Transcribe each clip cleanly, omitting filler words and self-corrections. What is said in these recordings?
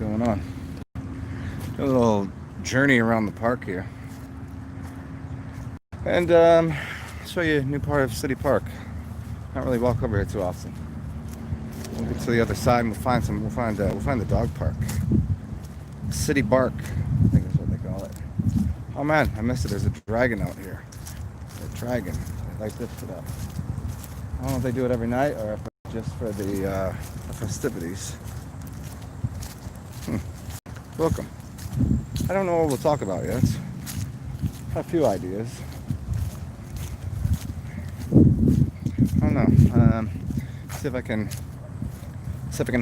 going on. A little journey around the park here. And show you a new part of City Park. Not really walk over here too often. We'll get to the other side and we'll find the dog park. City Bark, I think is what they call it. Oh man, I missed it. There's a dragon out here. A dragon. They like this it up. I don't know if they do it every night or if it's just for the festivities. Welcome. I don't know what we'll talk about yet. A few ideas. I don't know. See if I can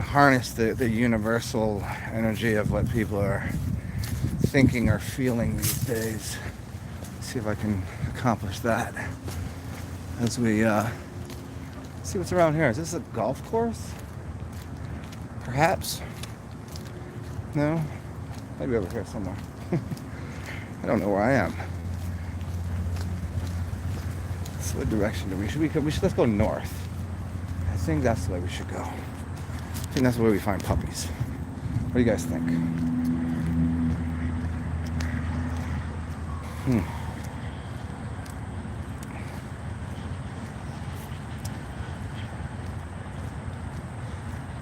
harness the universal energy of what people are thinking or feeling these days. See if I can accomplish that as we see what's around here. Is this a golf course? Perhaps? No? Maybe over here somewhere. I don't know where I am. So what direction do we should let's go north. I think that's the way we should go. I think that's the way we find puppies. What do you guys think?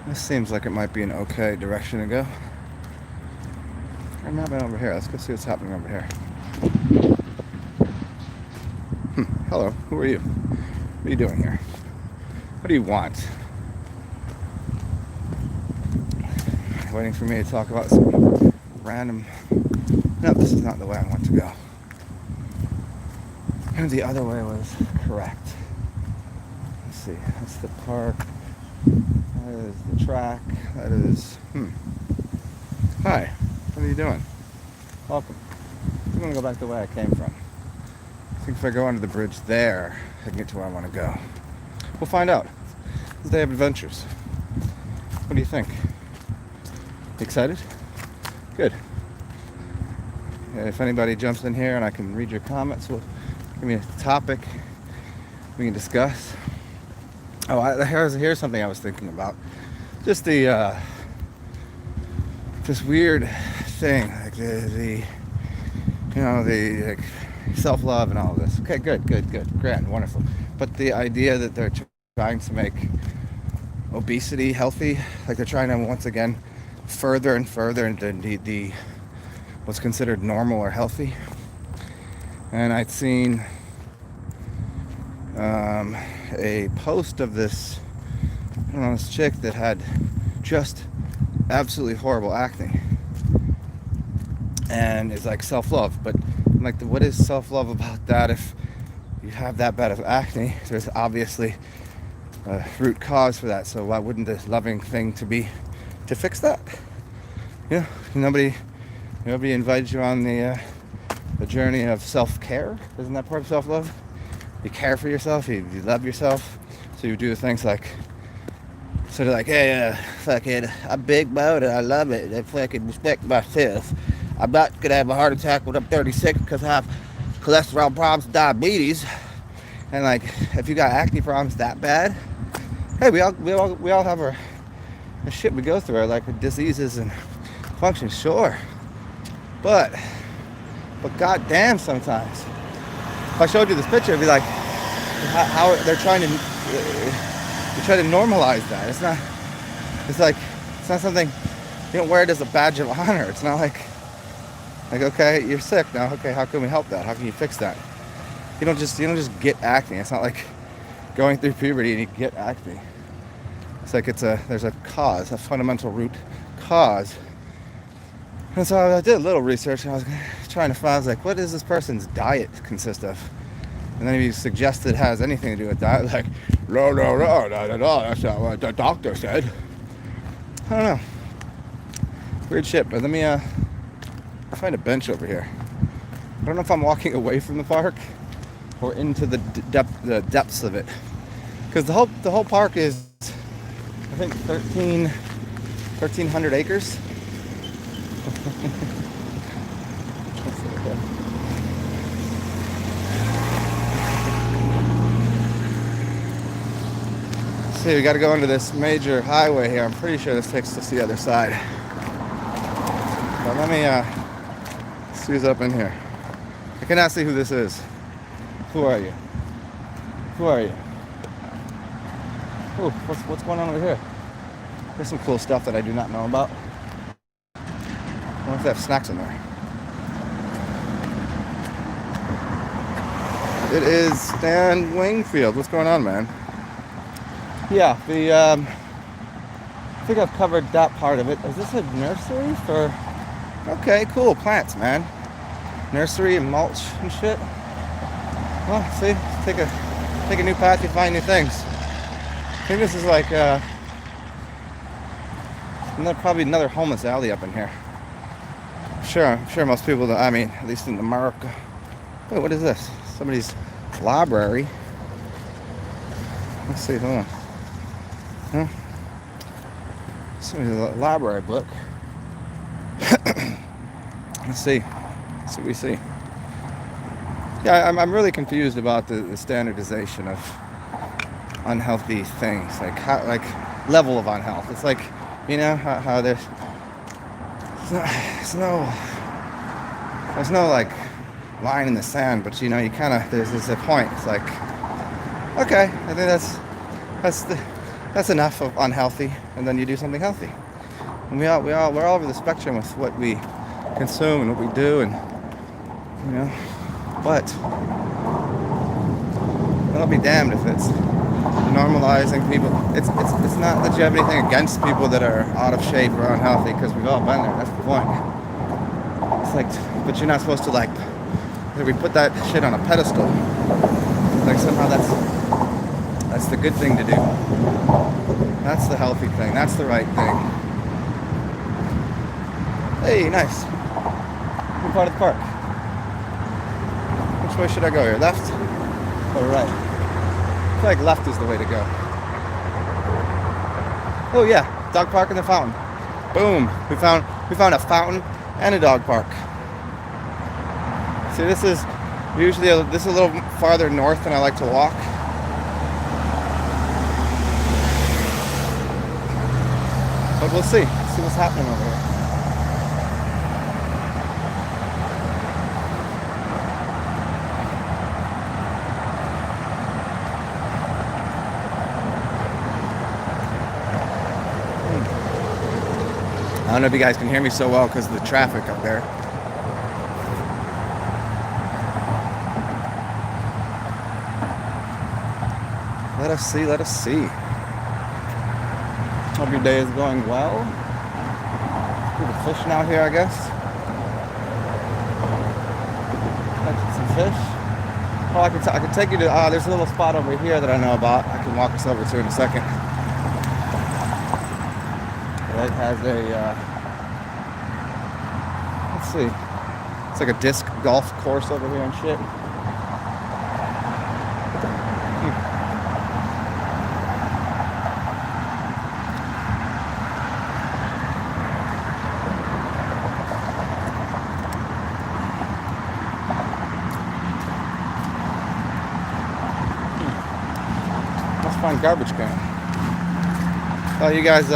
This seems like it might be an okay direction to go. I'm not been over here. Let's go see what's happening over here. Hello, who are you? What are you doing here? What do you want? Waiting for me to talk about some random... No, this is not the way I want to go. And the other way was correct. Let's see, that's the park. That is the track. That is... Hi. What are you doing? Welcome. I'm going to go back the way I came from. I think if I go under the bridge there, I can get to where I want to go. We'll find out. It's a day of adventures. What do you think? Excited? Good. If anybody jumps in here and I can read your comments, well, give me a topic we can discuss. Oh, here's something I was thinking about. Just the this weird thing, like the like self-love and all of this. Okay, good, grand, wonderful. But the idea that they're trying to make obesity healthy, like they're trying to once again further and further into the what's considered normal or healthy. And I'd seen a post of this, I don't know, this chick that had just absolutely horrible acne. And it's like self-love, but I'm like, what is self-love about that? If you have that bad of acne, there's obviously a root cause for that. So why wouldn't the loving thing to be to fix that? Yeah, nobody invited you on the journey of self-care. Isn't that part of self-love? You care for yourself, you love yourself, so you do things like sort of like, hey, fucking, I'm big about it, I love it, I fucking respect myself. I'm not gonna have a heart attack when I'm 36 because I have cholesterol problems, diabetes, and like, if you got acne problems that bad, hey, we all have our shit we go through, like diseases and functions, sure, but goddamn, sometimes if I showed you this picture, it'd be like how they're trying to normalize that. It's not something you don't wear it as a badge of honor. It's not like okay, you're sick now. Okay, how can we help that? How can you fix that? You don't just get acne. It's not like going through puberty and you get acne. It's like there's a cause, a fundamental root cause. And so I did a little research and I was trying to find, I was like, what does this person's diet consist of? And then if you suggest it has anything to do with diet, like, no, that's not what the doctor said. I don't know. Weird shit, but let me find a bench over here. I don't know if I'm walking away from the park or into the depths of it. Because the whole park is, I think, 1,300 acres. See, we got to go into this major highway here. I'm pretty sure this takes us to the other side. But let me squeeze up in here. I cannot see who this is. Who are you? Who are you? Ooh, what's going on over here? There's some cool stuff that I do not know about. I wonder if they have snacks in there. It is Stan Wingfield. What's going on, man? Yeah, I think I've covered that part of it. Is this a nursery for? Okay, cool, plants, man. Nursery and mulch and shit. Well, see, take a new path, you find new things. I think this is like probably another homeless alley up in here. I'm sure most people, I mean, at least in America. Wait, what is this? Somebody's library. Let's see, hold on. Huh? Somebody's library book. Let's see. Let's see what we see. Yeah, I'm really confused about the standardization of unhealthy things, like level of unhealth. It's like, you know, how there's no like line in the sand, but you know, you kind of there's a point. It's like, okay, I think that's enough of unhealthy, and then you do something healthy. And we're all over the spectrum with what we consume and what we do, and you know, but I'll be damned if it's normalizing people. It's not that you have anything against people that are out of shape or unhealthy, because we've all been there. That's the point. It's like, but you're not supposed to like, we put that shit on a pedestal. Like somehow that's the good thing to do. That's the healthy thing. That's the right thing. Hey, nice. Good part of the park. Which way should I go here? Left or right? I feel like left is the way to go. Oh yeah, dog park and the fountain. Boom. We found a fountain and a dog park. See, this is usually a little farther north than I like to walk. But we'll see. See what's happening over here. I don't know if you guys can hear me so well because of the traffic up there. Let us see. Hope your day is going well. People fishing out here, I guess. Catching some fish. Oh, I can take you to, there's a little spot over here that I know about. I can walk us over to in a second. It has a, let's see, it's like a disc golf course over here and shit. Let's find garbage can. Oh, you guys,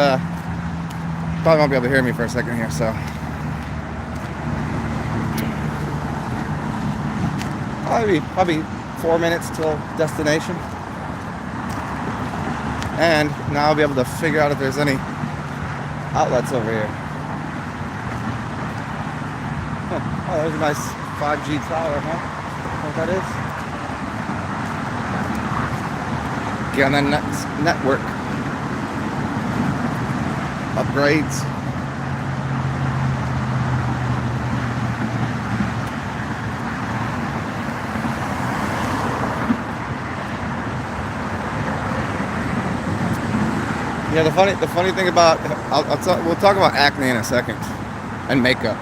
probably won't be able to hear me for a second here, so. Probably 4 minutes till destination. And now I'll be able to figure out if there's any outlets over here. Huh. Oh, there's a nice 5G tower, huh? What that is? Get on that network. Upgrades. Yeah, the funny thing about we'll talk about acne in a second, and makeup.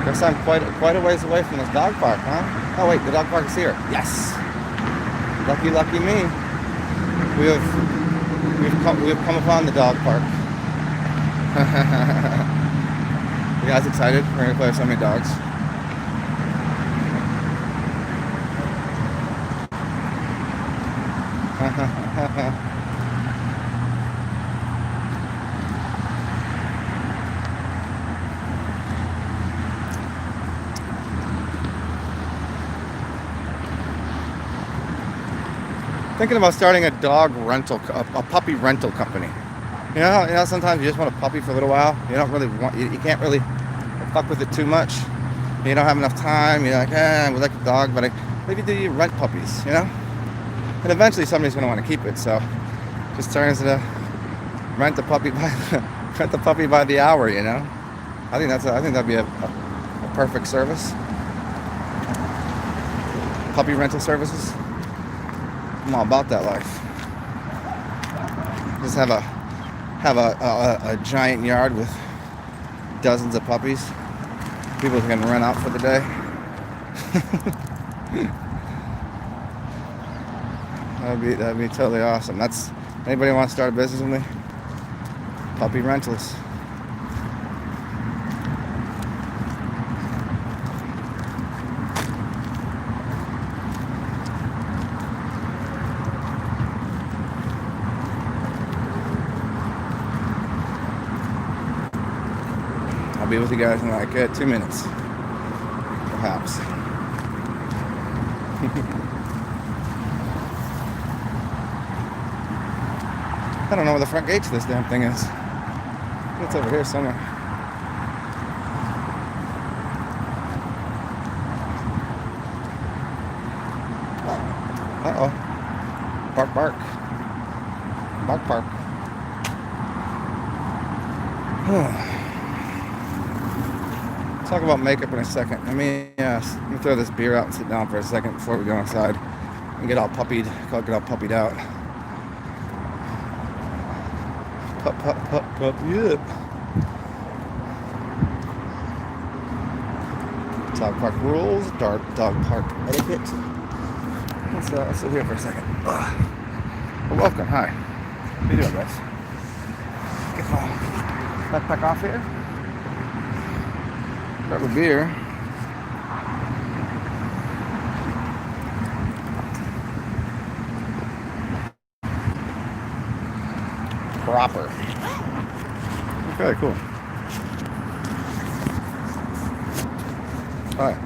Guess I'm quite a ways away from this dog park, huh? Oh wait, the dog park is here. Yes. Lucky me. We've come upon the dog park. You guys excited? We're gonna play with so many dogs. Thinking about starting a dog rental, a puppy rental company. Sometimes you just want a puppy for a little while. You don't really want, you can't really fuck with it too much. You don't have enough time. You're like, we like a dog, but maybe do you rent puppies, And eventually somebody's going to want to keep it, so just turns into rent the puppy by the hour, I think that'd be a perfect service. Puppy rental services. I'm all about that life. Just have a giant yard with dozens of puppies. People can run out for the day. That'd be totally awesome. Anybody want to start a business with me? Puppy rentals. I'll be with you guys in like 2 minutes, perhaps. I don't know where the front gate to this damn thing is. It's over here somewhere. Uh-oh. Bark, bark. Bark, bark. Talk about makeup in a second. Let me throw this beer out and sit down for a second before we go inside and get all puppied out. Pup, yeah. Dog park rules, dog park etiquette. Let's sit here for a second. Well, welcome, hi. How you doing, guys? Get my backpack off here. Grab a beer. Proper. Okay, cool. Alright.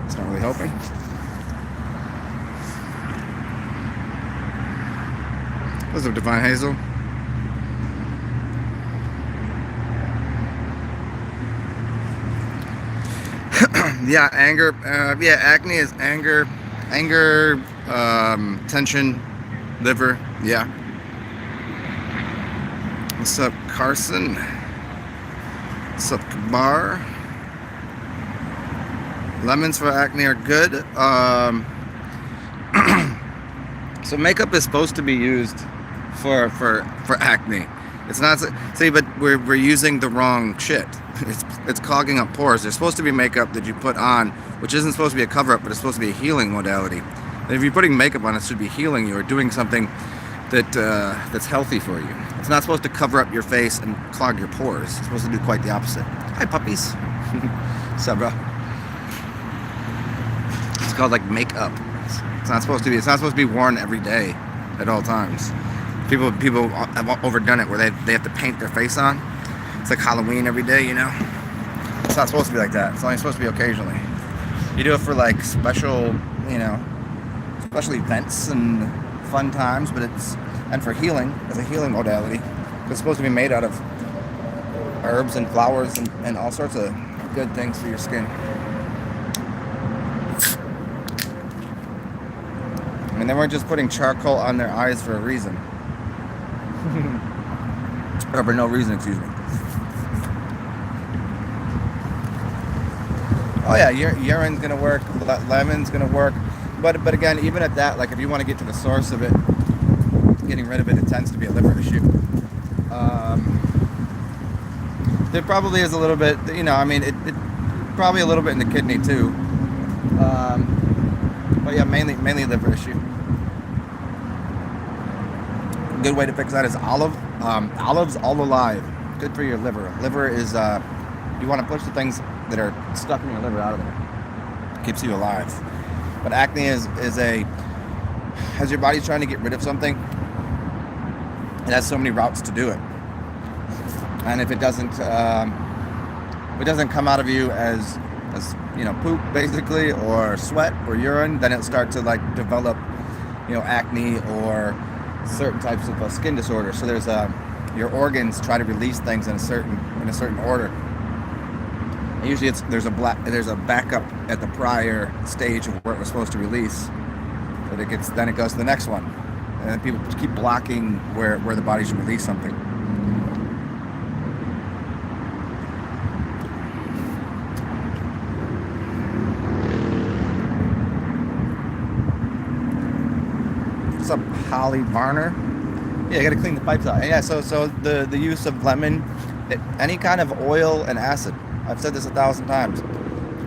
It's not really helping. What's up, Divine Hazel? Yeah, anger. Acne is anger, tension, liver. Yeah. What's up, Carson? What's up, Kabar? Lemons for acne are good. So makeup is supposed to be used for acne. It's not. See, but we're using the wrong shit. It's clogging up pores. There's supposed to be makeup that you put on, which isn't supposed to be a cover-up, but it's supposed to be a healing modality. And if you're putting makeup on, it should be healing you or doing something that's healthy for you. It's not supposed to cover up your face and clog your pores. It's supposed to do quite the opposite. Hi, puppies. What's up, bro? It's called like makeup. It's not supposed to be. It's not supposed to be worn every day, at all times. People have overdone it where they have to paint their face on. It's like Halloween every day, It's not supposed to be like that. It's only supposed to be occasionally. You do it for like special events and fun times, and for healing, as a healing modality. It's supposed to be made out of herbs and flowers and all sorts of good things for your skin. I mean, they weren't just putting charcoal on their eyes for a reason. Or for no reason, excuse me. Oh yeah, urine's gonna work, lemon's gonna work, but again, even at that, like if you want to get to the source of it, getting rid of it, it tends to be a liver issue. There probably is a little bit, it probably a little bit in the kidney too. But yeah, mainly a liver issue. A good way to fix that is olives all alive. good for your liver. Liver is, you want to push the things that are stuck in your liver out of there. Keeps you alive. But acne is as your body's trying to get rid of something, it has so many routes to do it. And if it doesn't come out of you as poop basically, or sweat or urine, then it'll start to like develop acne or certain types of skin disorders. So there's your organs try to release things in a certain order. And usually there's a backup at the prior stage of where it was supposed to release, but then it goes to the next one, and then people keep blocking where the body should release something. What's up, Holly Varner? Yeah, you gotta clean the pipes out. Yeah, so the use of lemon, any kind of oil and acid. I've said this 1,000 times.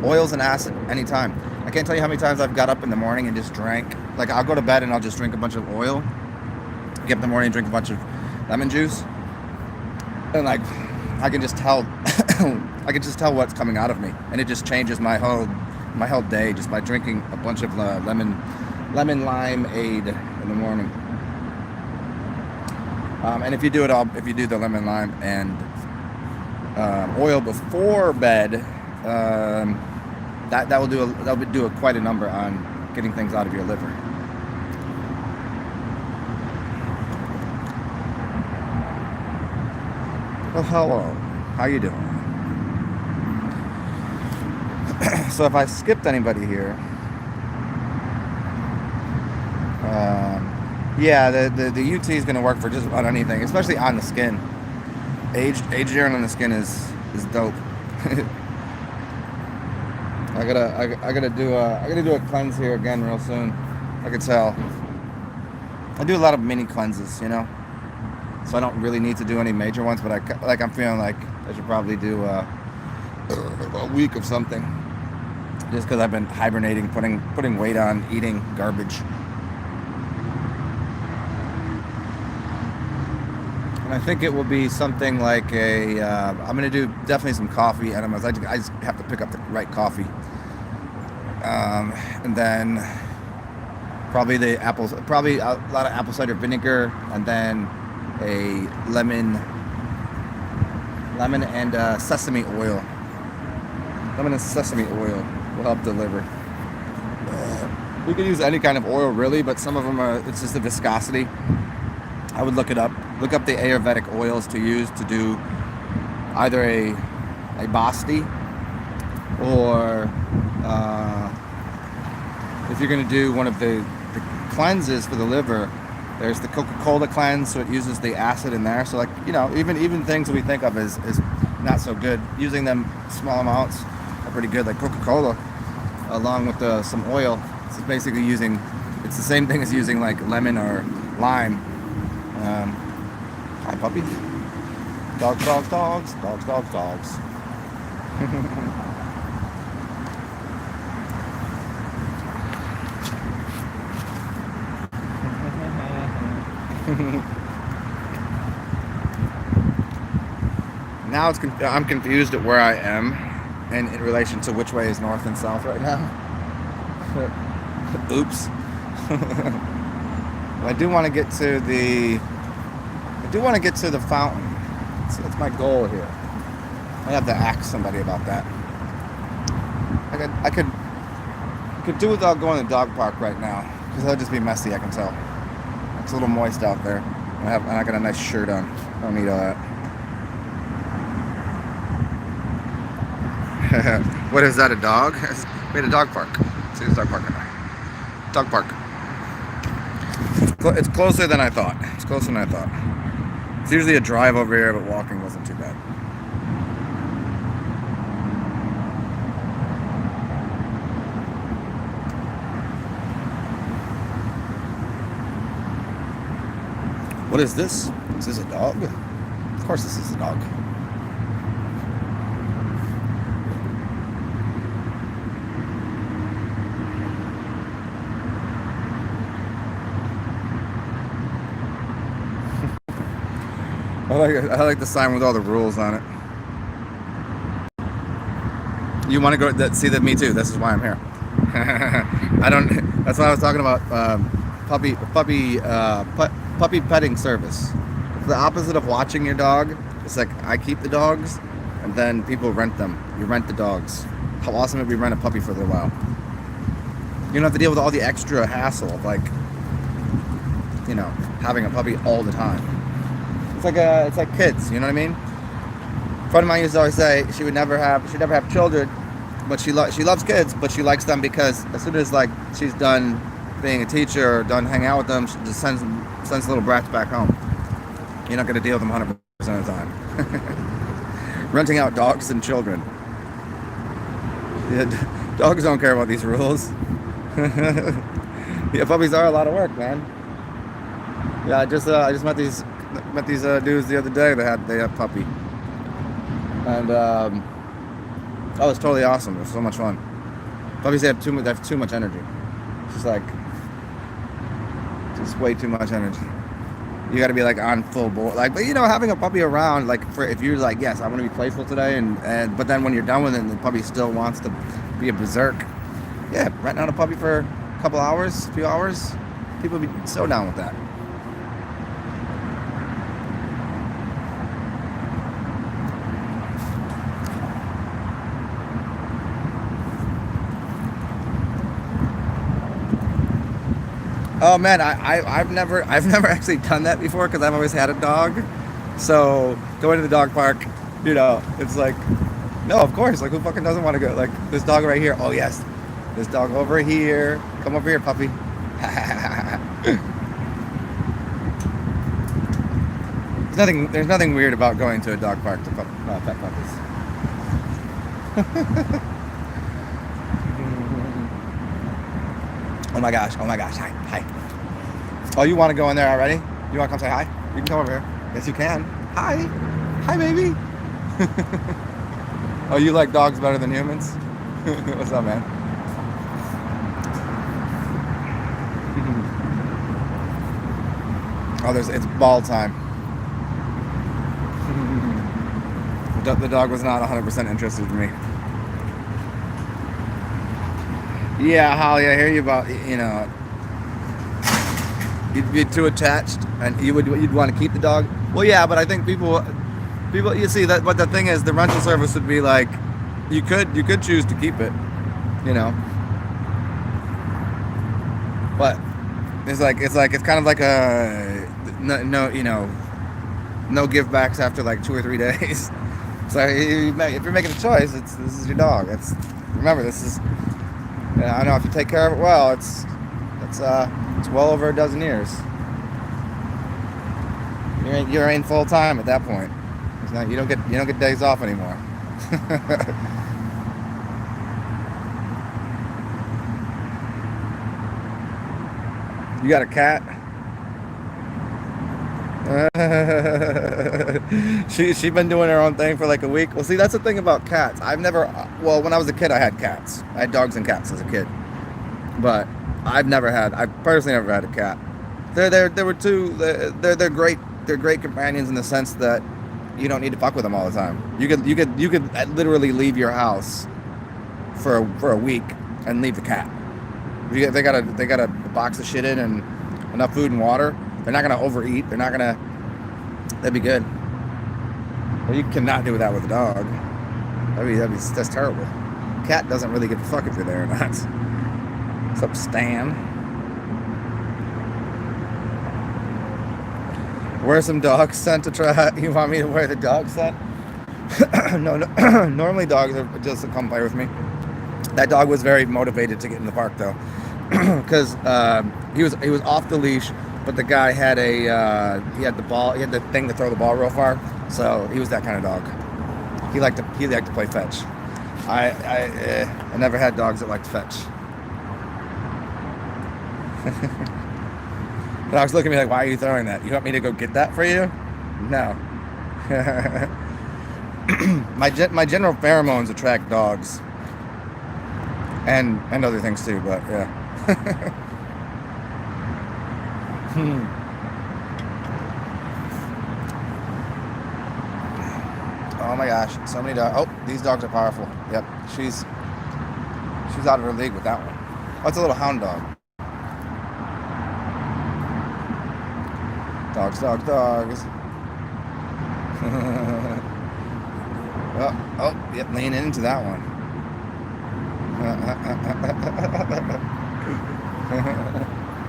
Oils and acid, anytime. I can't tell you how many times I've got up in the morning and just drank. Like, I'll go to bed and I'll just drink a bunch of oil. Get up in the morning and drink a bunch of lemon juice. And like, I can just tell, what's coming out of me, and it just changes my whole day just by drinking a bunch of lemon limeade in the morning. And if you do the lemon lime and oil before bed, that'll do quite a number on getting things out of your liver. Well, hello. How you doing? So if I skipped anybody here, yeah, the UT is going to work for just about anything, especially on the skin. Aged urine on the skin is dope. I gotta do a cleanse here again real soon. I could tell. I do a lot of mini cleanses, so I don't really need to do any major ones. But I'm feeling like I should probably do a week of something, just because I've been hibernating, putting weight on, eating garbage. And I think it will be something like I'm going to do definitely some coffee enemas. I just have to pick up the right coffee. And then probably a lot of apple cider vinegar, and then a lemon and sesame oil. Lemon and sesame oil will help deliver. You can use any kind of oil really, but some of them it's just the viscosity. I would look it up. Look up the Ayurvedic oils to use to do either a basti, or if you're going to do one of the cleanses for the liver, there's the Coca-Cola cleanse, so it uses the acid in there. So like, even things that we think of as not so good, using them small amounts are pretty good. Like Coca-Cola, along with some oil, it's basically it's the same thing as using like lemon or lime. Hi, puppy. Dogs. Now I'm confused at where I am and in relation to which way is north and south right now. Oops. I do want to get to the fountain. That's my goal here. I have to ask somebody about that. I could do without going to the dog park right now, because that'll just be messy. I can tell. It's a little moist out there. And I got a nice shirt on. I don't need all that. What is that? A dog? We had a dog park. See this dog park right now. Dog park. It's closer than I thought. It's usually a drive over here, but walking wasn't too bad. What is this? Is this a dog? Of course this is a dog. I like the sign with all the rules on it. You want to go see that? Me too. This is why I'm here. I don't. That's what I was talking about. Puppy petting service. It's the opposite of watching your dog. It's like I keep the dogs, and then people rent them. You rent the dogs. How awesome would be rent a puppy for a little while? You don't have to deal with all the extra hassle of like, having a puppy all the time. It's like kids. You know what I mean? A friend of mine used to always say she'd never have children, but she loves kids, but she likes them because as soon as like she's done being a teacher or done hanging out with them, she just sends little brats back home. You're not going to deal with them 100% of the time. Renting out dogs and children. Yeah, dogs don't care about these rules. Yeah, puppies are a lot of work, man. Yeah, I just met these dudes the other day. They had a puppy, and that was totally awesome. It was so much fun. Puppies have too much energy. It's just way too much energy. You got to be like on full board, like, but having a puppy around, like, for if you're like, yes, I want to be playful today, and but then when you're done with it, and the puppy still wants to be a berserk, yeah, renting out a puppy for a couple hours, a few hours, people would be so down with that. Oh man, I've never actually done that before because I've always had a dog. So going to the dog park, it's like, no, of course, like who fucking doesn't want to go? Like this dog right here. Oh yes, this dog over here. Come over here, puppy. There's nothing weird about going to a dog park to pet puppies. Oh my gosh, hi. Oh, you want to go in there already? You want to come say hi? You can come over here. Yes, you can. Hi baby. Oh, you like dogs better than humans? What's up, man? Oh, it's ball time. The dog was not 100% interested in me. Yeah, Holly, I hear you about, you'd be too attached, and you'd want to keep the dog. Well, yeah, but I think people, you see that. But the thing is, the rental service would be like, you could choose to keep it, But it's kind of like a no give backs after like 2 or 3 days. So if you're making a choice, this is your dog. Remember, this is. I know if you take care of it well, it's well over a dozen years. You're in full time at that point. You don't get days off anymore. You got a cat? She's been doing her own thing for like a week. Well, see, that's the thing about cats. When I was a kid, I had cats. I had dogs and cats as a kid, but I personally never had a cat. They're great. They're great companions in the sense that you don't need to fuck with them all the time. You could literally leave your house for a week and leave the cat. They got a box of shit in and enough food and water. They're not gonna overeat. That'd be good. Well, you cannot do that with a dog. That's terrible. Cat doesn't really give a fuck if you're there or not. What's up, Stan? Wear some dog scent to try. You want me to wear the dog scent? No. Normally dogs are just to come play with me. That dog was very motivated to get in the park though, because he was off the leash. But the guy had he had the thing to throw the ball real far, so he was that kind of dog. He liked to play fetch. I never had dogs that liked to fetch. The dog's looking at me like, why are you throwing that? You want me to go get that for you? No. My general pheromones attract dogs, and other things too. But yeah. Oh my gosh, so many dogs. Oh, these dogs are powerful. Yep, she's out of her league with that one. Oh, it's a little hound dog. Dogs, dogs, dogs. Oh, yep, leaning into that one.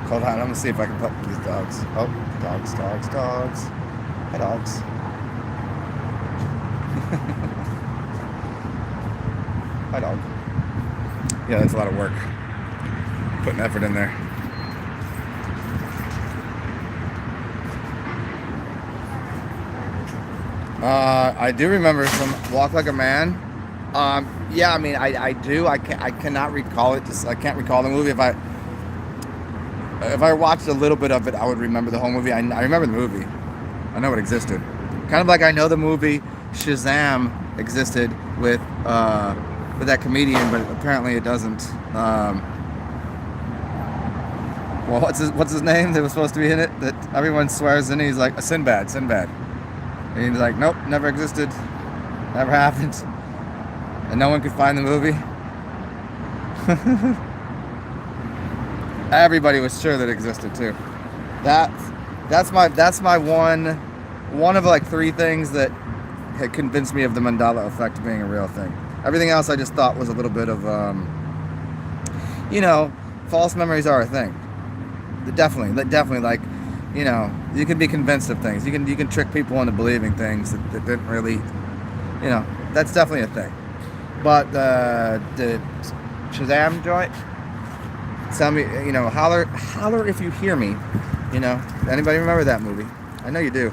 Hold on, I'm gonna see if I can put these dogs. Oh, dogs, dogs, dogs. Hi, dogs. Hi, dog. Yeah, that's a lot of work. Putting effort in there. I do remember some Walk Like a Man. Yeah, I mean, I do. I cannot recall it. I can't recall the movie. If I watched a little bit of it, I would remember the whole movie. I remember the movie. I know it existed. Kind of like I know the movie Shazam existed with that comedian, but apparently it doesn't. Well, what's his name that was supposed to be in it? That everyone swears in. He's like a Sinbad. And he's like, nope, never existed, never happened, and no one could find the movie. Everybody was sure that it existed too. That's my one of like 3 things that had convinced me of the Mandela effect being a real thing. Everything else I just thought was a little bit of, false memories are a thing. Definitely, like, you can be convinced of things. You can trick people into believing things that didn't really, that's definitely a thing. But the Shazam joint, tell me, holler if you hear me. Anybody remember that movie? I know you do.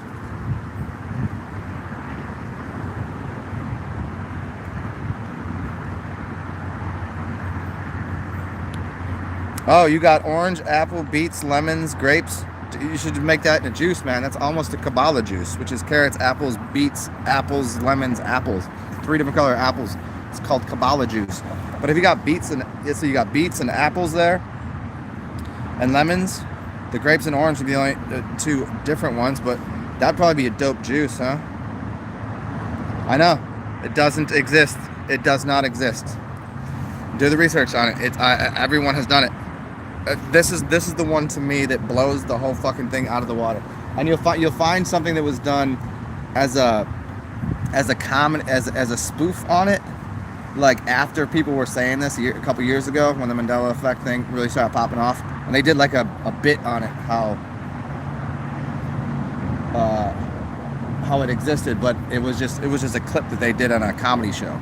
Oh, you got orange, apple, beets, lemons, grapes. You should make that in a juice, man. That's almost a Kabbalah juice, which is carrots, apples, beets, apples, lemons, apples. 3 different color apples. It's called Kabbalah juice. But if you got beets and apples there, and lemons, the grapes and orange would be the only 2 different ones, but that'd probably be a dope juice, huh? I know. It doesn't exist. It does not exist. Do the research on it. Everyone has done it. This is the one to me that blows the whole fucking thing out of the water. And you'll find something that was done as a spoof on it, like after people were saying this a couple years ago when the Mandela effect thing really started popping off, and they did like a bit on it how it existed, but it was just a clip that they did on a comedy show.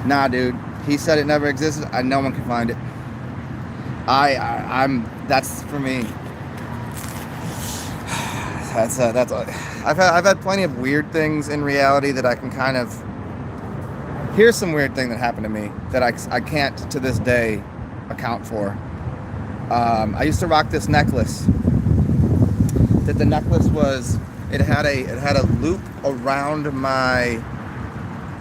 Nah, dude, he said it never existed. No one can find it. That's for me. That's I've had plenty of weird things in reality that I can kind of. Here's some weird thing that happened to me that I can't to this day account for. I used to rock this necklace. That the necklace was it had a loop around my.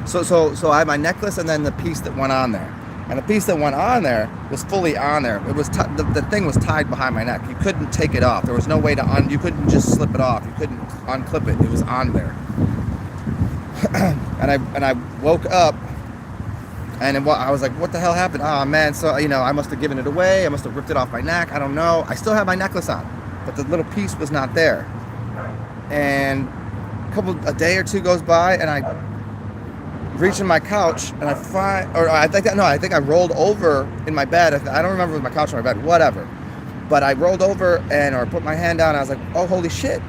So I had my necklace and then the piece that went on there. And the piece that went on there was fully on there. It was the thing was tied behind my neck. You couldn't take it off. There was no way to you couldn't just slip it off. You couldn't unclip it. It was on there. and I woke up and I was like, what the hell happened? Oh man, so I must have given it away. I must have ripped it off my neck. I don't know. I still had my necklace on, but the little piece was not there. And a day or 2 goes by and I reach in my couch and I think I rolled over in my bed. I don't remember if it was my couch or my bed, whatever. But I rolled over or put my hand down and I was like, oh, holy shit.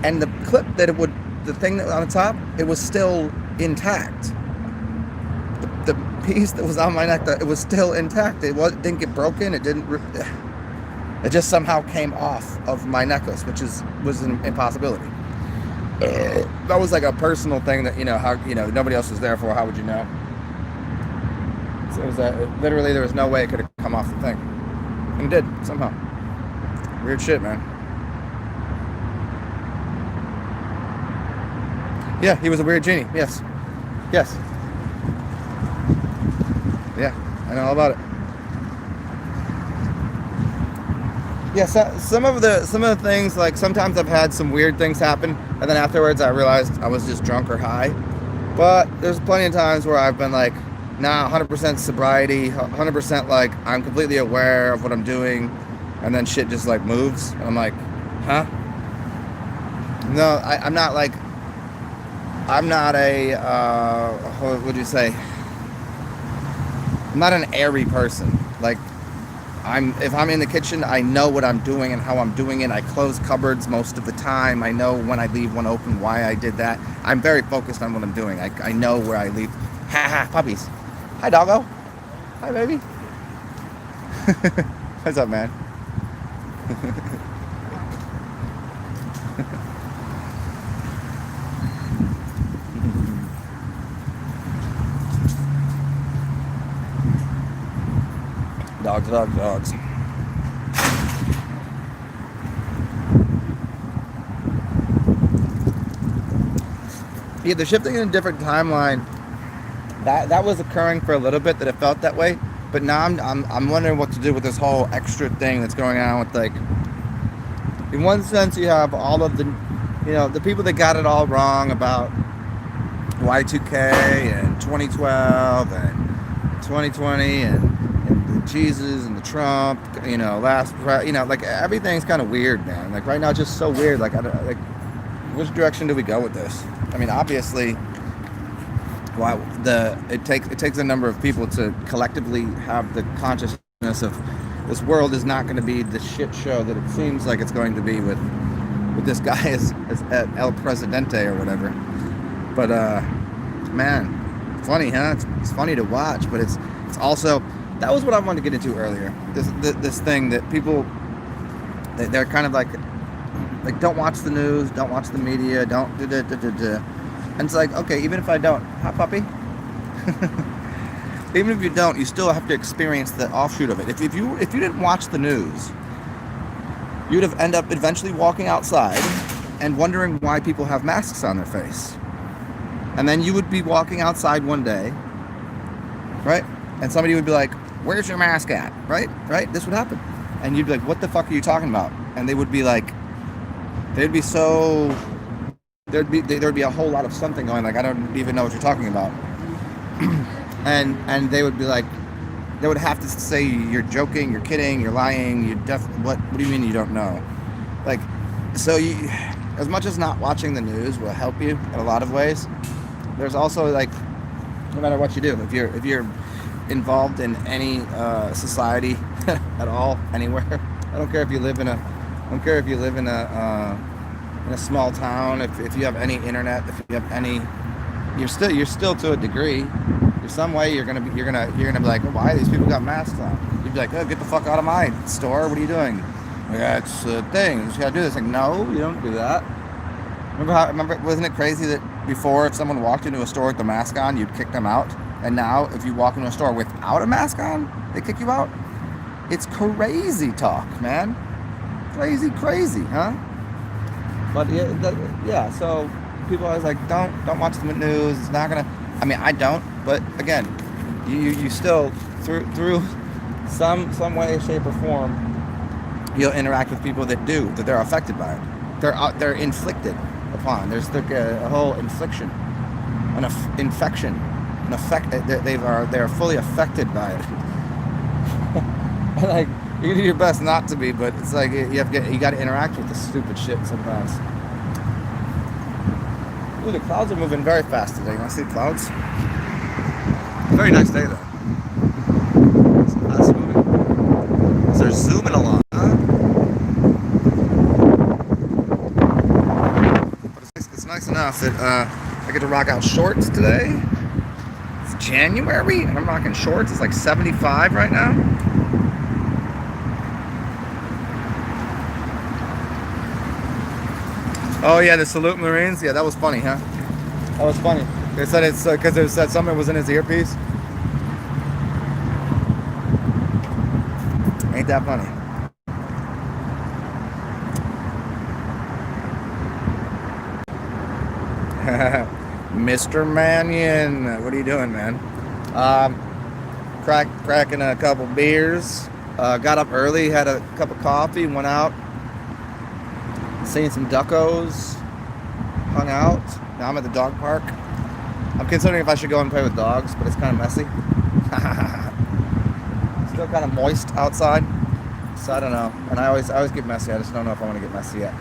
And the clip the thing that was on the top, it was still intact. The piece that was on my neck, it was still intact. It didn't get broken. It just somehow came off of my necklace, which was an impossibility. That was like a personal thing that nobody else was there for. How would you know? So it was literally there was no way it could have come off the thing, and it did somehow. Weird shit, man. Yeah, he was a weird genie. Yes. Yeah, I know all about it. Yeah, so some of the things, like sometimes I've had some weird things happen, and then afterwards I realized I was just drunk or high. But there's plenty of times where I've been like, nah, 100% sobriety, 100% like I'm completely aware of what I'm doing, and then shit just like moves, and I'm like, huh? No, I'm not like, I'm not a, what would you say? I'm not an airy person. Like, if I'm in the kitchen, I know what I'm doing and how I'm doing it. I close cupboards most of the time. I know when I leave one open, why I did that. I'm very focused on what I'm doing. I know where I leave. Ha ha, puppies. Hi, doggo. Hi, baby. What's up, man? Dogs, dogs, dogs. Yeah, they're shifting in a different timeline. That was occurring for a little bit, that it felt that way. But now I'm wondering what to do with this whole extra thing that's going on with, like, in one sense you have all of the, you know, the people that got it all wrong about Y2K and 2012 and 2020 and the Jesus and the Trump, you know, like everything's kind of weird, man. Like right now, it's just so weird. Like, like, which direction do we go with this? I mean, obviously, it takes a number of people to collectively have the consciousness of this world is not going to be the shit show that it seems like it's going to be with this guy as El Presidente or whatever. But man, funny, huh? It's funny to watch, but it's also, that was what I wanted to get into earlier. This thing that people, they're kind of like don't watch the news, don't watch the media, don't and it's like, okay, even if I don't, hi puppy. Even if you don't, you still have to experience the offshoot of it. If you didn't watch the news, you'd have end up eventually walking outside and wondering why people have masks on their face. And then you would be walking outside one day, right? And somebody would be like, where's your mask at? Right? This would happen. And you'd be like, what the fuck are you talking about? And they would be like, there'd be a whole lot of something going, like, I don't even know what you're talking about. and they would be like, they would have to say, you're joking, you're kidding, you're lying, what do you mean you don't know? Like, so as much as not watching the news will help you in a lot of ways, there's also, like, no matter what you do, if you're involved in any society at all, anywhere, I don't care if you live in a small town, if you have any internet, if you have any, you're still to a degree, in some way you're gonna be like, oh, why these people got masks on? You'd be like, oh, get the fuck out of my store, what are you doing? Yeah, it's a thing, you just gotta do this. Like, no, you don't do that. Remember, wasn't it crazy that before, if someone walked into a store with the mask on, you'd kick them out? And now, if you walk into a store without a mask on, they kick you out? It's crazy talk, man. Crazy, huh? But yeah, so people are always like, don't watch the news. It's not gonna. I mean, I don't. But again, you still through some way, shape, or form, you'll interact with people that they're affected by it. They're inflicted upon. There's like a whole infliction, an infection, an effect. They're fully affected by it. Like, you can do your best not to be, but it's like you got to interact with the stupid shit sometimes. Ooh, the clouds are moving very fast today. You want to see the clouds? Very nice day though. Clouds moving. So they're zooming along, huh? But it's nice enough that I get to rock out shorts today. It's January and I'm rocking shorts. It's like 75 right now. Oh yeah, the salute Marines. Yeah, that was funny, huh? That was funny. They said it's because it said something was in his earpiece. Ain't that funny? Mr. Mannion, what are you doing, man? Cracking a couple beers. Got up early, had a cup of coffee, went out. Seen some duckos, hung out. Now I'm at the dog park. I'm considering if I should go and play with dogs, but it's kind of messy. Still kind of moist outside, so I don't know. And I always get messy. I just don't know if I want to get messy yet.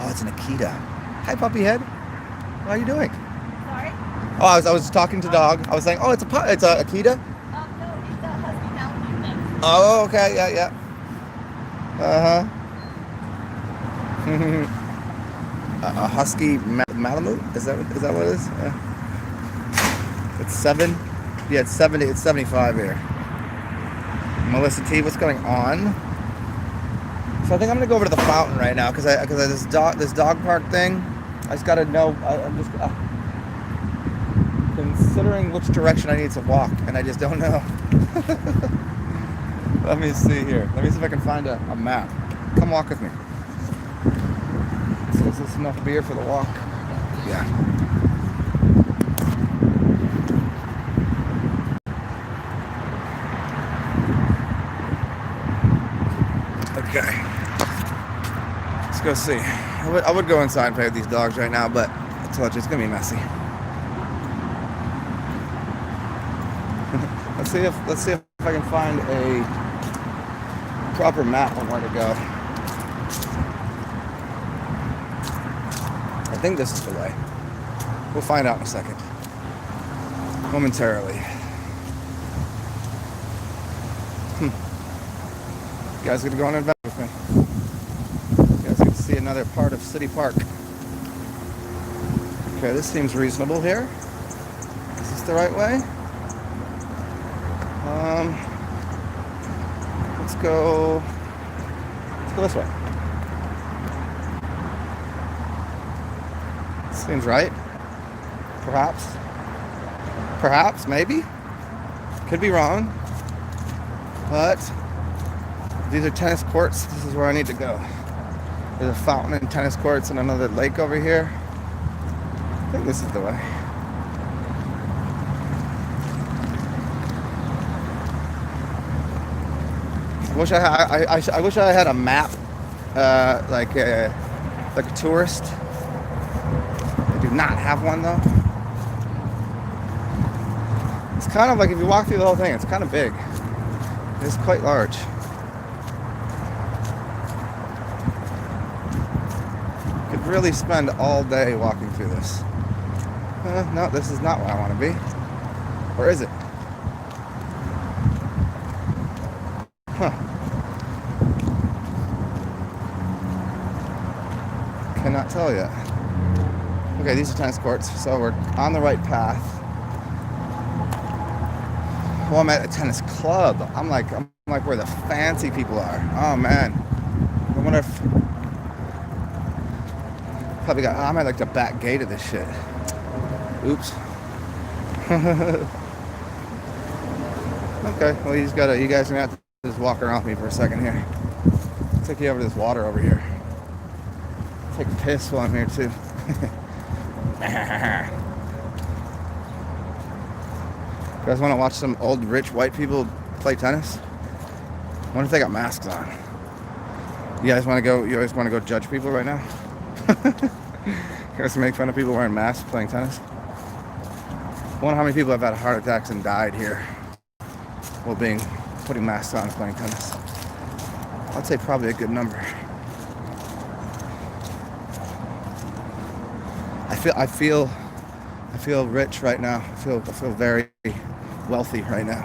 Oh, it's an Akita. Hi, puppy head. How are you doing? Sorry? Oh, I was talking to dog. I was saying, oh, it's a Akita. No, it's a husky Malamute. Oh, okay, yeah. A husky Malamute? Is that what it is? It's 7. Yeah, it's 70. It's 75 here. Melissa T, what's going on? So I think I'm gonna go over to the fountain right now because this dog park thing. I just gotta know. I'm just considering which direction I need to walk, and I just don't know. Let me see here. Let me see if I can find a map. Come walk with me. So is this enough beer for the walk? Yeah. Okay. Let's go see. I would go inside and play with these dogs right now, but I told you it's gonna be messy. Let's see if I can find a proper map on where to go. I think this is the way. We'll find out in a second. Momentarily. You guys gonna go on an adventure with me? You guys get to see another part of City Park. Okay, this seems reasonable here. Is this the right way? Let's go this way. Seems right. Perhaps, maybe. Could be wrong. But these are tennis courts. This is where I need to go. There's a fountain and tennis courts and another lake over here. I think this is the way. I wish I had a map, like a tourist. I do not have one though. It's kind of like if you walk through the whole thing, it's kind of big. It's quite large. Could really spend all day walking through this. No, this is not where I want to be. Or is it? Huh. Cannot tell yet. Okay, these are tennis courts, so we're on the right path. Well, I'm at a tennis club. I'm like where the fancy people are. Oh man. I wonder if probably I'm at like the back gate of this shit. Oops. Okay, well you guys are gonna have to just walk around with me for a second here. I'll take you over to this water over here. Take a piss while I'm here too. You guys want to watch some old rich white people play tennis? I wonder if they got masks on. You guys want to go? You always want to go judge people right now? You guys make fun of people wearing masks playing tennis? I wonder how many people have had heart attacks and died here while putting masks on and playing tennis. I'd say probably a good number. I feel rich right now. I feel very wealthy right now.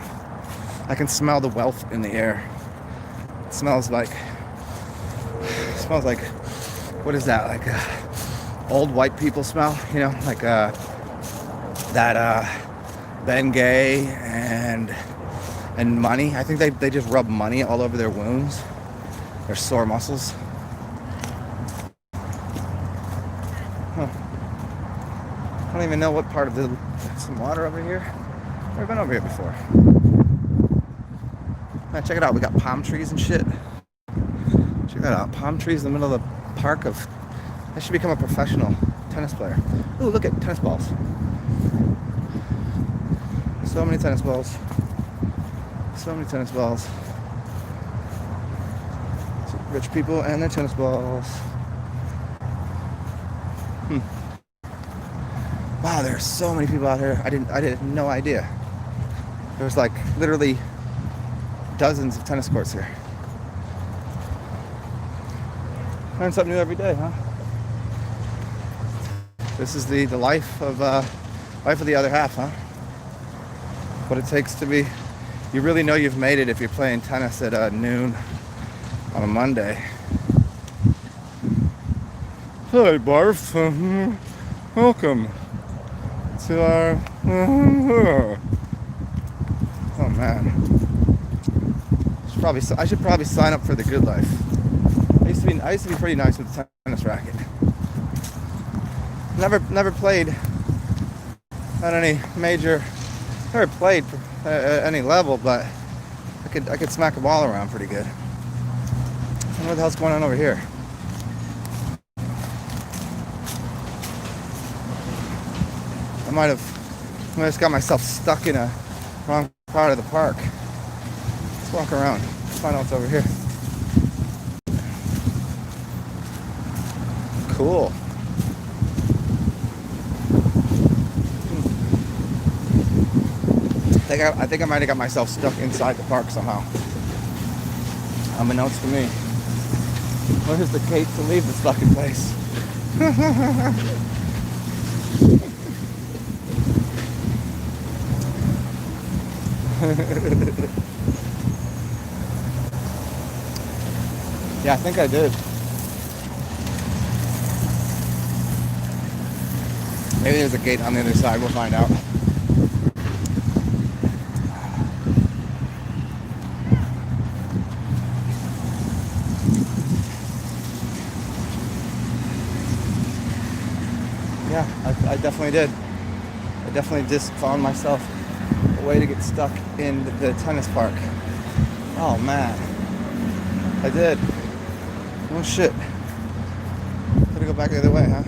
I can smell the wealth in the air. It smells like what is that? Like old white people smell, you know, like that Bengay and money. I think they just rub money all over their wounds, their sore muscles. Huh. I don't even know what part of some water over here. Never been over here before. Man, check it out. We got palm trees and shit. Check that out. Palm trees in the middle of the park of. I should become a professional tennis player. Ooh, look at tennis balls. So many tennis balls. So many tennis balls. Rich people and their tennis balls. Wow, there are so many people out here. I had no idea. There's like literally dozens of tennis courts here. Learn something new every day, huh? This is the life of the other half, huh? What it takes to be. You really know you've made it if you're playing tennis at noon on a Monday. Hi, Barf. Welcome to our. Oh man, I should probably sign up for the good life. I used to be pretty nice with the tennis racket. Never played at any major. Never played at any level, but I could smack a ball around pretty good. I don't know what the hell's going on over here. I might have just got myself stuck in a wrong part of the park. Let's walk around. Let's find out what's over here. Cool. I think I might have got myself stuck inside the park somehow. Unbeknownst to me. Where's the gate to leave this fucking place? Yeah, I think I did. Maybe there's a gate on the other side. We'll find out. Yeah, I definitely did. I definitely just found myself a way to get stuck in the tennis park. Oh man, I did. Oh shit. Gotta go back the other way, huh?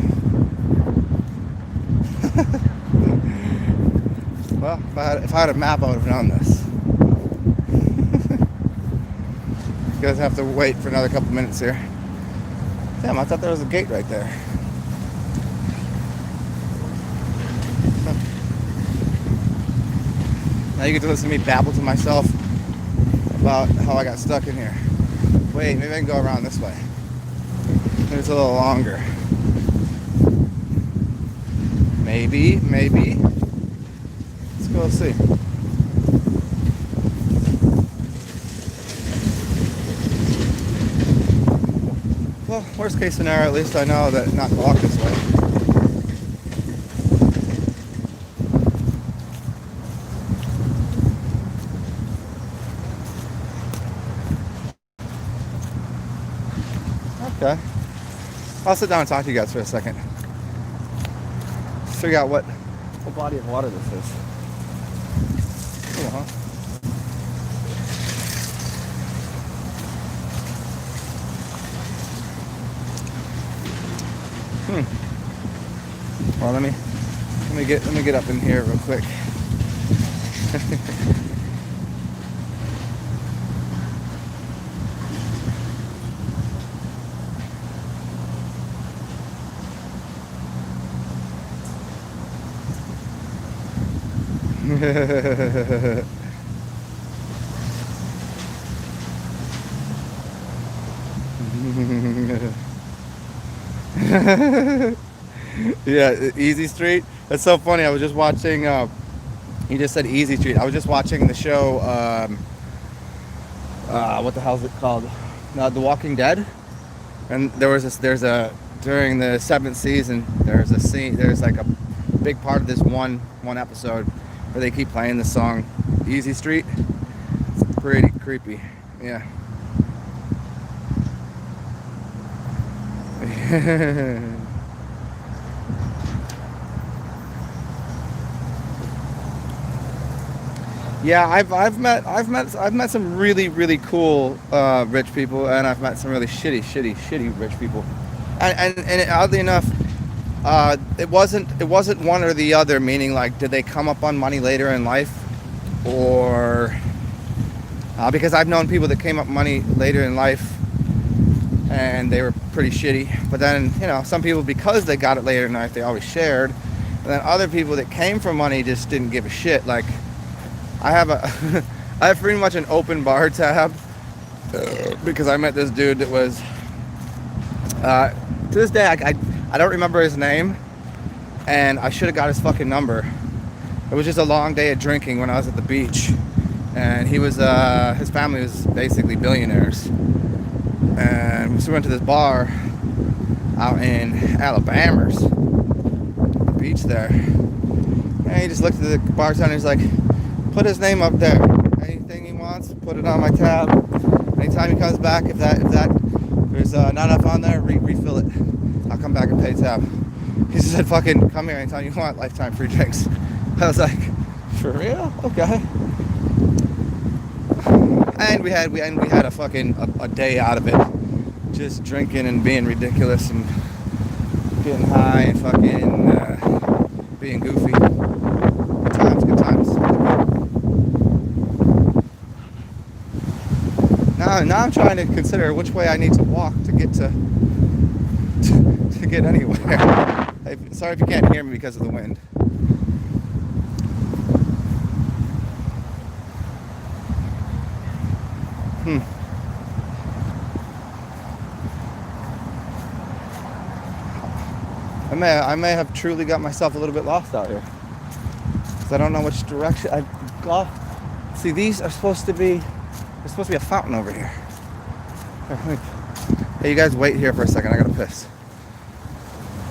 Well, if I had a map, I would have known this. You guys have to wait for another couple minutes here. Damn, I thought there was a gate right there. Now you get to listen to me babble to myself about how I got stuck in here. Wait, maybe I can go around this way. Maybe it's a little longer. Maybe. Let's go see. Well, worst case scenario, at least I know that not to walk this way. Okay. I'll sit down and talk to you guys for a second. Figure out what body of water this is. Cool, huh? Well, let me get up in here real quick. Yeah, Easy Street. That's so funny. I was just watching. You just said Easy Street. I was just watching the show. What the hell is it called? The Walking Dead. And there's a during the 7th season. There's a scene. There's like a big part of this one episode where they keep playing the song Easy Street. It's pretty creepy. Yeah. Yeah, I've met some really cool rich people, and I've met some really shitty rich people, and oddly enough, it wasn't one or the other. Meaning, like, did they come up on money later in life, or because I've known people that came up money later in life, and they were pretty shitty. But then, you know, some people, because they got it later in life, they always shared. And then other people that came from money just didn't give a shit. Like, I have a, I have pretty much an open bar tab because I met this dude that was, to this day, I don't remember his name, and I should have got his fucking number. It was just a long day of drinking when I was at the beach, and he was, his family was basically billionaires. And so we went to this bar out in Alabama's, the beach there. And he just looked at the bartender, he's like, put his name up there. Anything he wants, put it on my tab. Anytime he comes back, if there's not enough on there, refill it. I'll come back and pay tab. He just said, fucking come here anytime you want, lifetime free drinks. I was like, for real? Okay. And we had a fucking a day out of it, just drinking and being ridiculous and getting high and fucking being goofy. Good times, good times. Now I'm trying to consider which way I need to walk to get to get anywhere. Sorry if you can't hear me because of the wind. I may have truly got myself a little bit lost out here, because I don't know which direction I've got. See, these are supposed to be, there's supposed to be a fountain over here. Hey, you guys wait here for a second, I gotta piss.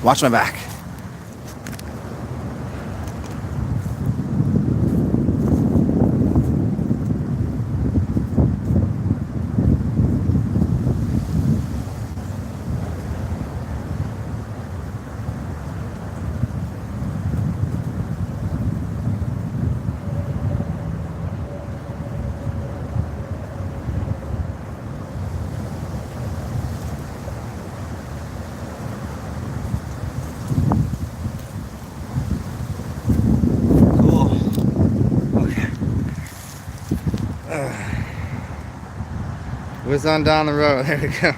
Watch my back. Whiz on down the road. There we go.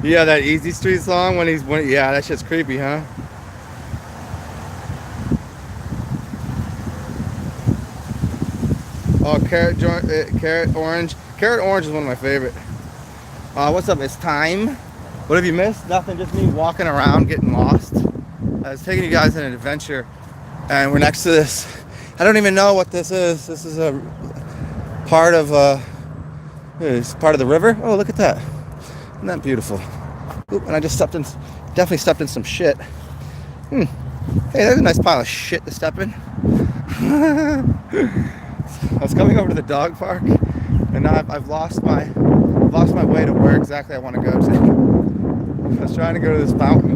Yeah, that Easy Street song when yeah, that shit's creepy, huh? Oh, carrot orange. Carrot orange is one of my favorite. What's up? It's time. What have you missed? Nothing. Just me walking around, getting lost. I was taking you guys on an adventure, and we're next to this. I don't even know what this is. This is a part of it's part of the river. Oh, look at that. Isn't that beautiful? Oop, and I just definitely stepped in some shit. Hey, there's a nice pile of shit to step in. I was coming over to the dog park, and now I've lost my way to where exactly I want to go to. I was trying to go to this fountain,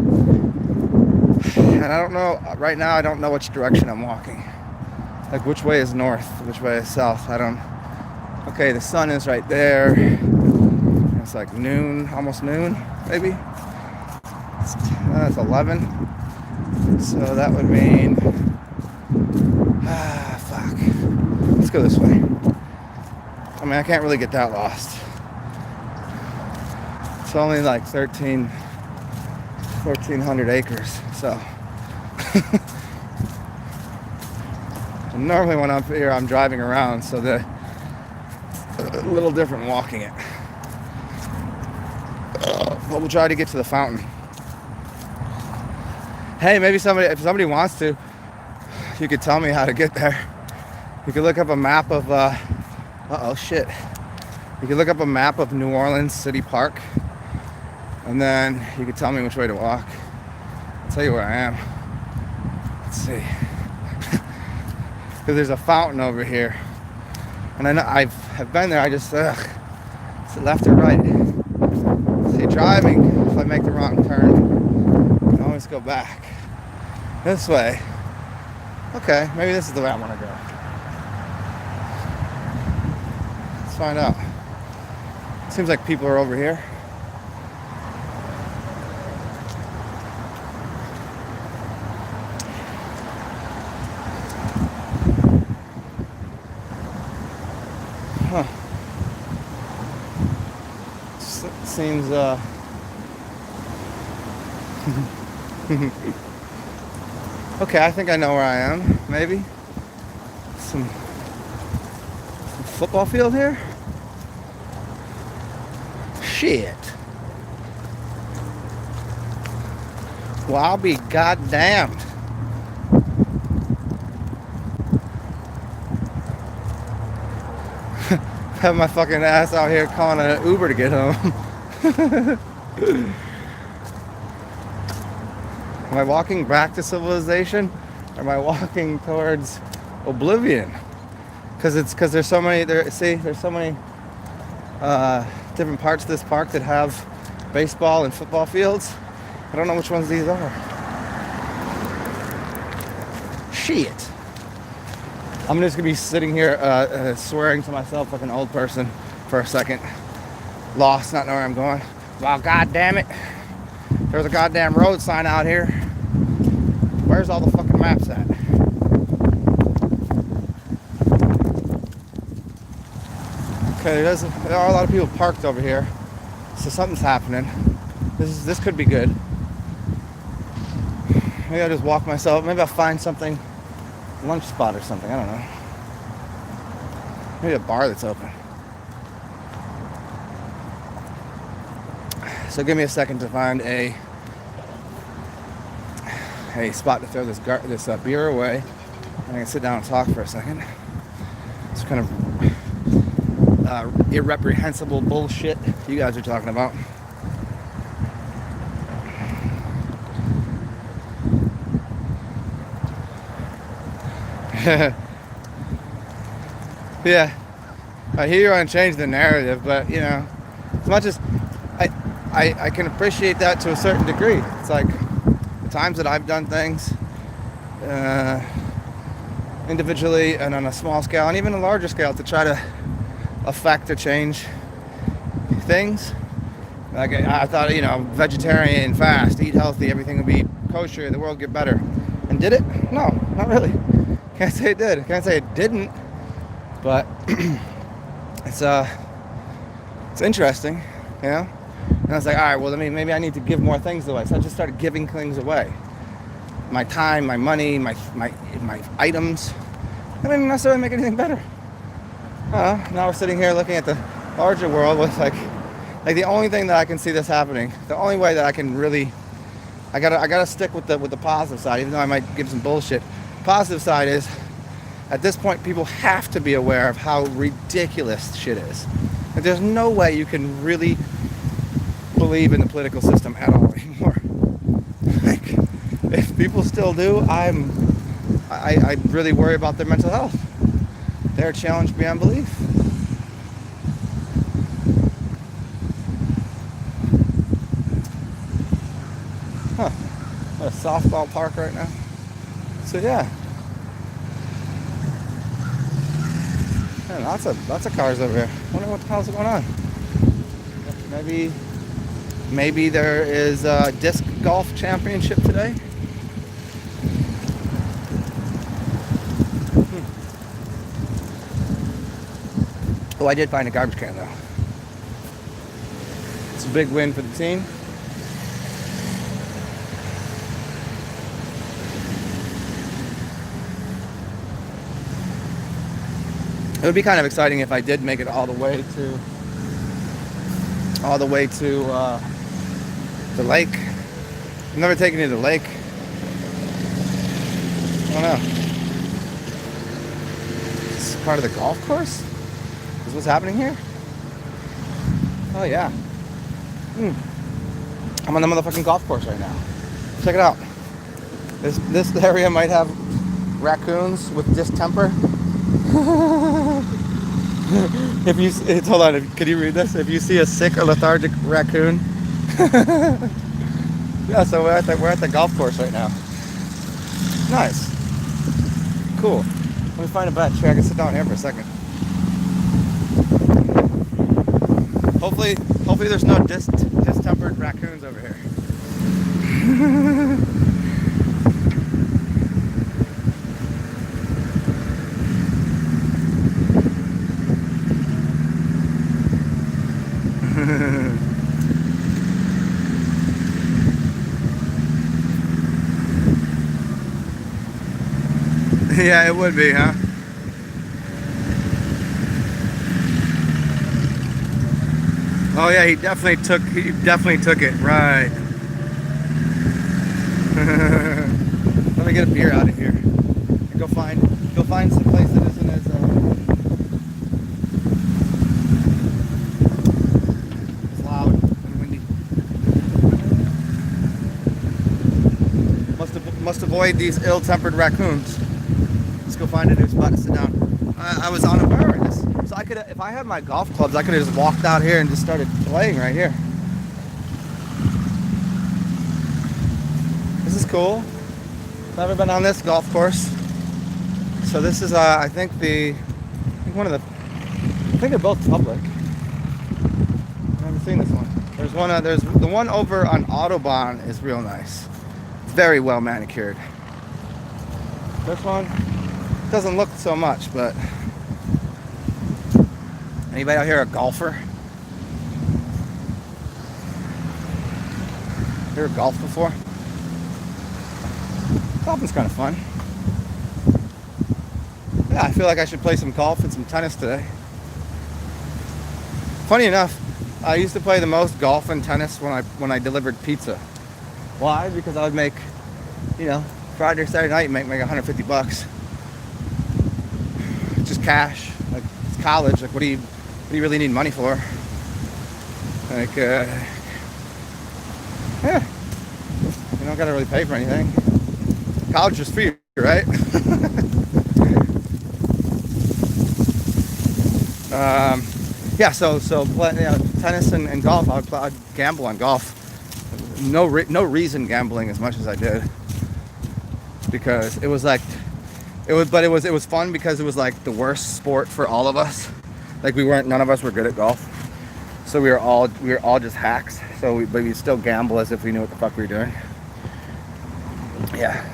and I don't know, right now I don't know which direction I'm walking. Like, which way is north, which way is south, I don't. Okay, the sun is right there. It's like noon, almost noon, maybe. It's 11. So that would mean, fuck. Let's go this way. I mean, I can't really get that lost. It's only like 1,400 acres, so. And normally when I'm here, I'm driving around, so a little different walking it. But we'll try to get to the fountain. Hey, maybe if somebody wants to, you could tell me how to get there. You could look up a map of, shit. You could look up a map of New Orleans City Park, and then you could tell me which way to walk. I'll tell you where I am. Let's see. Because there's a fountain over here. And I know I've been there, I just, is it left or right? See, driving, if I make the wrong turn, I can always go back. This way. Okay, maybe this is the way I want to go. Let's find out. Seems like people are over here. seems okay, I think I know where I am. Maybe some football field here. Shit. Well, I'll be goddamned. Have my fucking ass out here calling an Uber to get home. Am I walking back to civilization? Or am I walking towards oblivion? Because there's so many there's so many different parts of this park that have baseball and football fields. I don't know which ones these are. Shit. I'm just gonna be sitting here swearing to myself like an old person for a second. Lost, not knowing where I'm going. Well, god damn it. There's a goddamn road sign out here. Where's all the fucking maps at? Okay, there are a lot of people parked over here. So something's happening. This could be good. Maybe I'll just walk myself. Maybe I'll find something. Lunch spot or something, I don't know. Maybe a bar that's open. So give me a second to find a spot to throw this beer away. And I can sit down and talk for a second. It's kind of irreprehensible bullshit you guys are talking about. Yeah, I hear you want to change the narrative, but you know, as much as I can appreciate that to a certain degree. It's like the times that I've done things individually and on a small scale and even a larger scale to try to affect or change things. Like I thought, you know, vegetarian, fast, eat healthy, everything would be kosher, the world would get better. And did it? No, not really. Can't say it did. Can't say it didn't. But it's interesting, you know. And I was like, all right, well, maybe I need to give more things away. So I just started giving things away. My time, my money, my items. That didn't necessarily make anything better. Now we're sitting here looking at the larger world with like the only thing that I can see this happening. The only way that I can really, I gotta stick with the positive side, even though I might give some bullshit. Positive side is, at this point, people have to be aware of how ridiculous shit is. Like, there's no way you can really believe in the political system at all anymore. Like, if people still do, I really worry about their mental health. They're challenged beyond belief. Huh. A softball park right now. So yeah. Yeah, lots of cars over here. I wonder what the hell's going on. Maybe there is a disc golf championship today. Oh, I did find a garbage can though. It's a big win for the team. It would be kind of exciting if I did make it all the way to the lake. I've never taken you to the lake. I don't know. It's part of the golf course? Is what's happening here? Oh yeah. I'm on the motherfucking golf course right now. Check it out. This area might have raccoons with distemper. If you hold on, could you read this? If you see a sick or lethargic raccoon. Yeah, so we're at the golf course right now. Nice. Cool. Let me find a bench here. I can sit down here for a second. Hopefully there's no distempered raccoons over here. Yeah, it would be, huh? Oh yeah, he definitely took it, right. Let me get a beer out of here. And go find some place that isn't as loud and windy. Must avoid these ill-tempered raccoons. Let's go find a new spot to sit down. I was unaware of this, so I could, if I had my golf clubs, I could have just walked out here and just started playing right here. This is cool. Never been on this golf course. So this is, I think one of the, I think they're both public. I've never seen this one. There's the one over on Autobahn is real nice. Very well manicured. This one doesn't look so much, but anybody out here a golfer? You ever golfed before? Golfing's kind of fun. Yeah, I feel like I should play some golf and some tennis today. Funny enough, I used to play the most golf and tennis when I delivered pizza. Why? Because I would make, Friday or Saturday night, make $150. Just cash. Like, it's college. Like, what do you really need money for? Like, yeah, you don't gotta really pay for anything. College is free, right? Yeah, so tennis and golf. I'd gamble on golf. No reason gambling as much as I did, because it was fun because it was like the worst sport for all of us. Like none of us were good at golf, so we were all just hacks. But we still gamble as if we knew what the fuck we were doing. Yeah.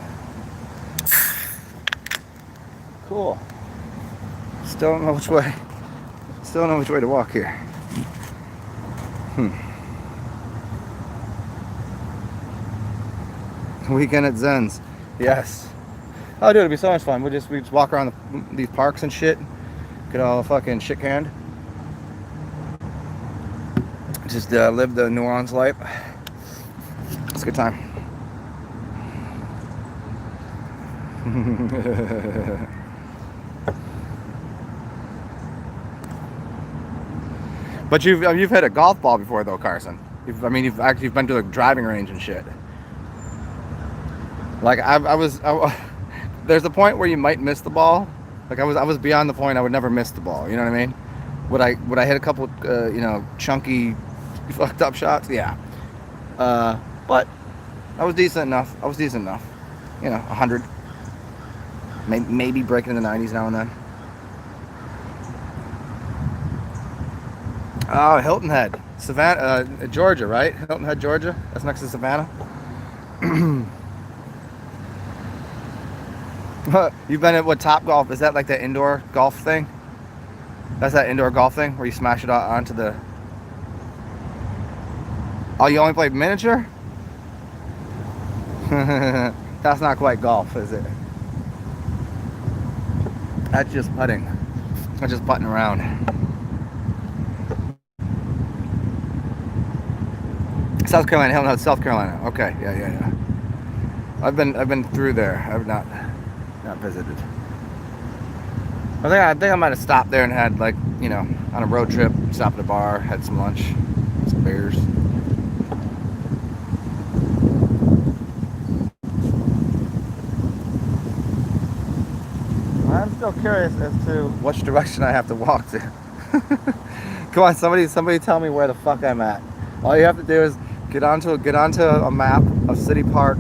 Cool. Still don't know which way. Still don't know which way to walk here. Weekend at Zen's. Yes. Oh, dude, it'd be so much fun. We just walk around these parks and shit. Get all fucking shit canned. Just live the New Orleans life. It's a good time. But you've hit a golf ball before though, Carson. You've been to a driving range and shit. Like there's a point where you might miss the ball. Like I was beyond the point I would never miss the ball. You know what I mean? Would I hit a couple chunky fucked up shots? Yeah. But I was decent enough. 100. Maybe breaking in the 90s now and then. Oh, Hilton Head, Savannah, Georgia, right? Hilton Head, Georgia. That's next to Savannah. You've been at what, Top Golf? Is that like the indoor golf thing? That's that indoor golf thing where you smash it onto the. Oh, you only play miniature? That's not quite golf, is it? That's just putting. That's just putting around. South Carolina, Hilton Head, South Carolina. Okay, yeah. I've been through there. I've not visited. I think I might have stopped there and had on a road trip, stopped at a bar, had some lunch, some beers. I'm still curious as to which direction I have to walk to. Come on, somebody tell me where the fuck I'm at. All you have to do is get onto a map of City Park.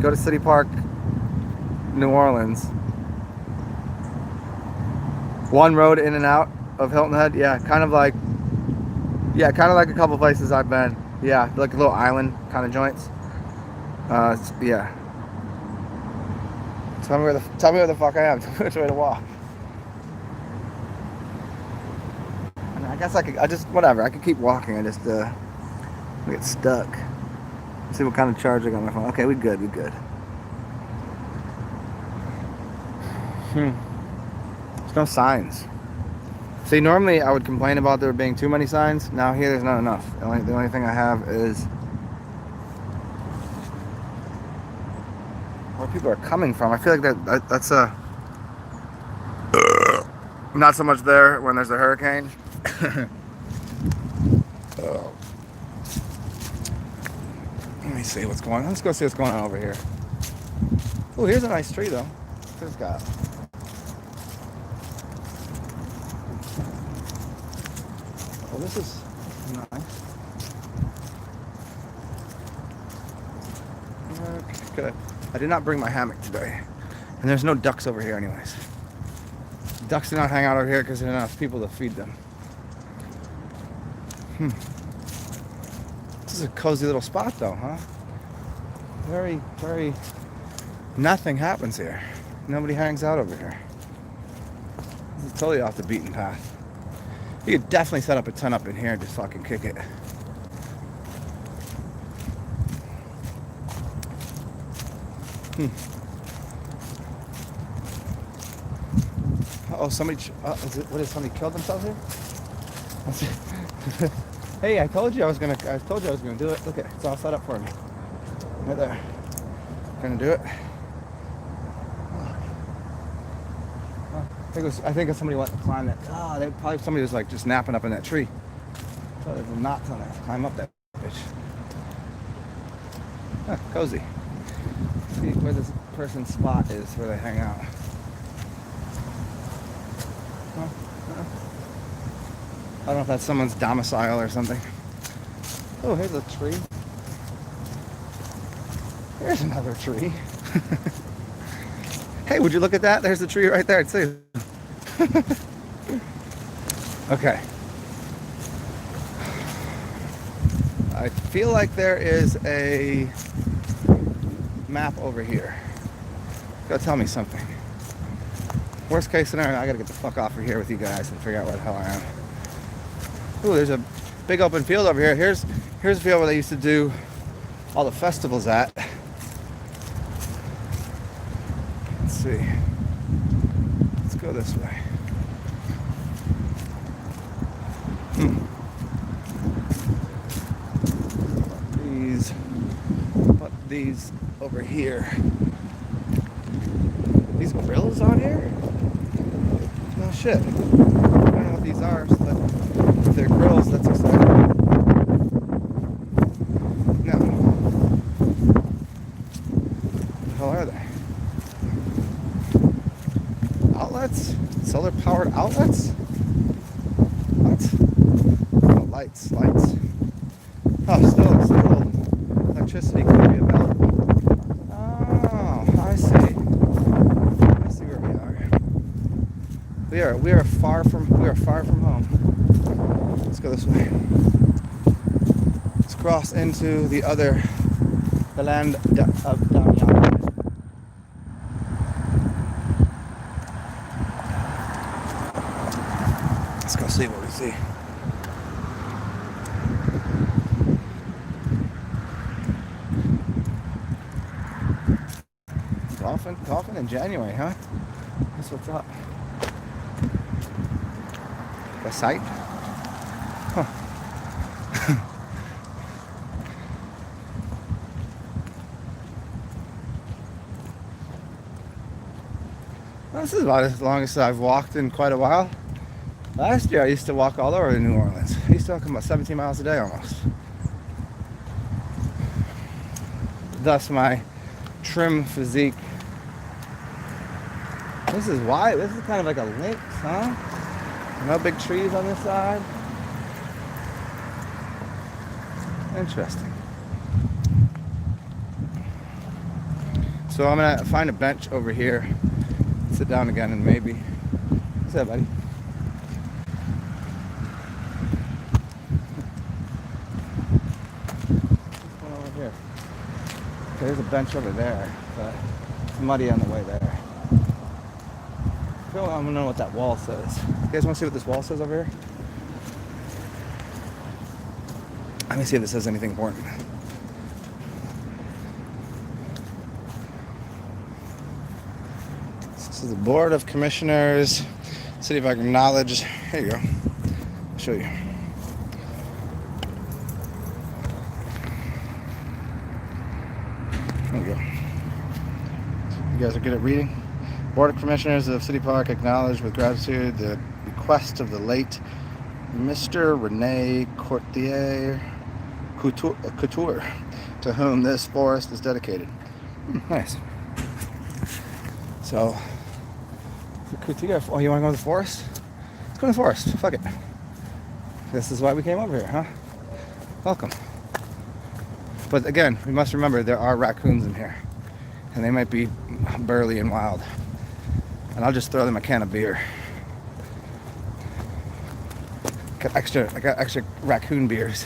Go to City Park, New Orleans. One road in and out of Hilton Head. Yeah, kind of like a couple places I've been. Yeah, like little island kind of joints. Yeah. Tell me where the fuck I am. Tell me which way to walk. And I guess I could keep walking. I just get stuck. See what kind of charge I got on my phone. Okay, we good. There's no signs. See, normally I would complain about there being too many signs. Now here there's not enough. The only thing I have is where people are coming from. I feel like that's a not so much there when there's a hurricane. Oh. Let me see what's going on. Let's go see what's going on over here. Oh, here's a nice tree though. What's this got? Well, this is nice. Okay. I did not bring my hammock today. And there's no ducks over here anyways. Ducks do not hang out over here because there's enough people to feed them. This is a cozy little spot though, huh? Very, very... Nothing happens here. Nobody hangs out over here. This is totally off the beaten path. You could definitely set up a tent up in here and just fucking kick it. Oh, somebody... somebody killed themselves here? Hey, I told you I was gonna do it. Look at it, it's all set up for me. Right there. Gonna do it. I think if somebody went to climb that. Somebody was like just napping up in that tree. So there's knots on it. Climb up that bitch. Huh, cozy. See where this person's spot is, where they hang out. I don't know if that's someone's domicile or something. Oh, here's a tree. Here's another tree. Hey, would you look at that? There's the tree right there too. Okay. I feel like there is a map over here. Gotta tell me something. Worst case scenario, I gotta get the fuck off of here with you guys and figure out where the hell I am. Ooh, there's a big open field over here. Here's a field where they used to do all the festivals at. Let's see. Let's go this way. Put these over here. These grills on here? No shit. I don't know what these are, but if they're grills, that's exciting. No. What the hell are they? Outlets? Solar powered outlets? What? Oh, lights. Oh, still electricity could be available. Oh, I see where we are. We are far from home. Let's go this way. Let's cross into the land of down yonder. Let's go see what we see. Golfing in January, huh? That's what's up. The site? Huh. Well, this is about as long as I've walked in quite a while. Last year I used to walk all over New Orleans. I used to walk about 17 miles a day almost. Thus my trim physique. This is kind of like a lynx, huh? No big trees on this side. Interesting. So I'm gonna find a bench over here, sit down again, and maybe. What's that, buddy? What's going on over here? Okay, there's a bench over there, but it's muddy on the way there. I want to know what that wall says. You guys want to see what this wall says over here? Let me see if it says anything important. This is the Board of Commissioners. City of Acknowledge. Here you go. I'll show you. There you go. You guys are good at reading. Board of Commissioners of City Park acknowledge with gratitude the request of the late Mr. Rene Couture, to whom this forest is dedicated. Nice. So, Couture, oh, you want to go to the forest? Let's go to the forest. Fuck it. This is why we came over here, huh? Welcome. But again, we must remember there are raccoons in here. And they might be burly and wild. And I'll just throw them a can of beer. I got extra raccoon beers.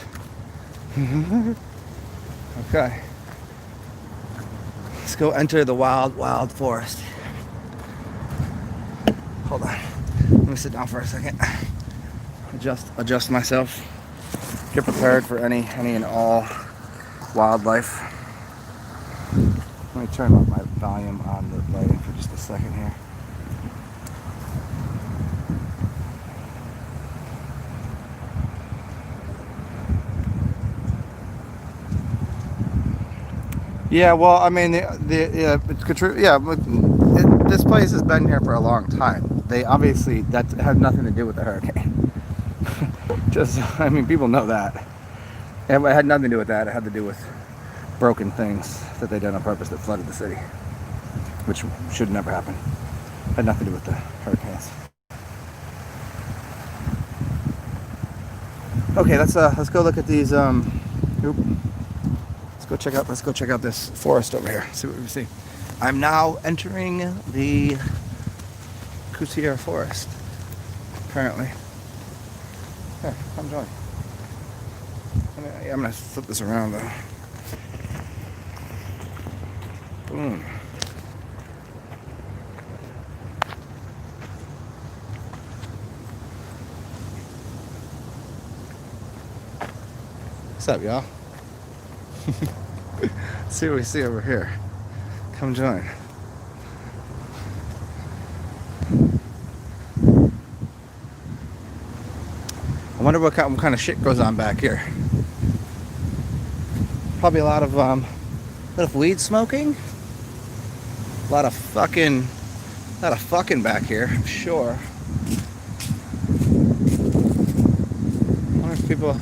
Okay. Let's go enter the wild, wild forest. Hold on. Let me sit down for a second. Adjust myself. Get prepared for any and all wildlife. Let me turn up my volume on the lighting for just a second here. Yeah, well, I mean, this place has been here for a long time. They obviously, that had nothing to do with the hurricane. I mean, people know that. It had nothing to do with that. It had to do with broken things that they did on purpose that flooded the city, which should never happen. Had nothing to do with the hurricanes. Okay, let's go look at these. Let's go check out this forest over here. See what we see. I'm now entering the Couture forest. Apparently. Here, come join. I'm gonna flip this around though. Boom. What's up, y'all? See what we see over here. Come join. I wonder what kind of shit goes on back here. Probably a lot of weed smoking. A lot of fucking back here, I'm sure. I wonder if people.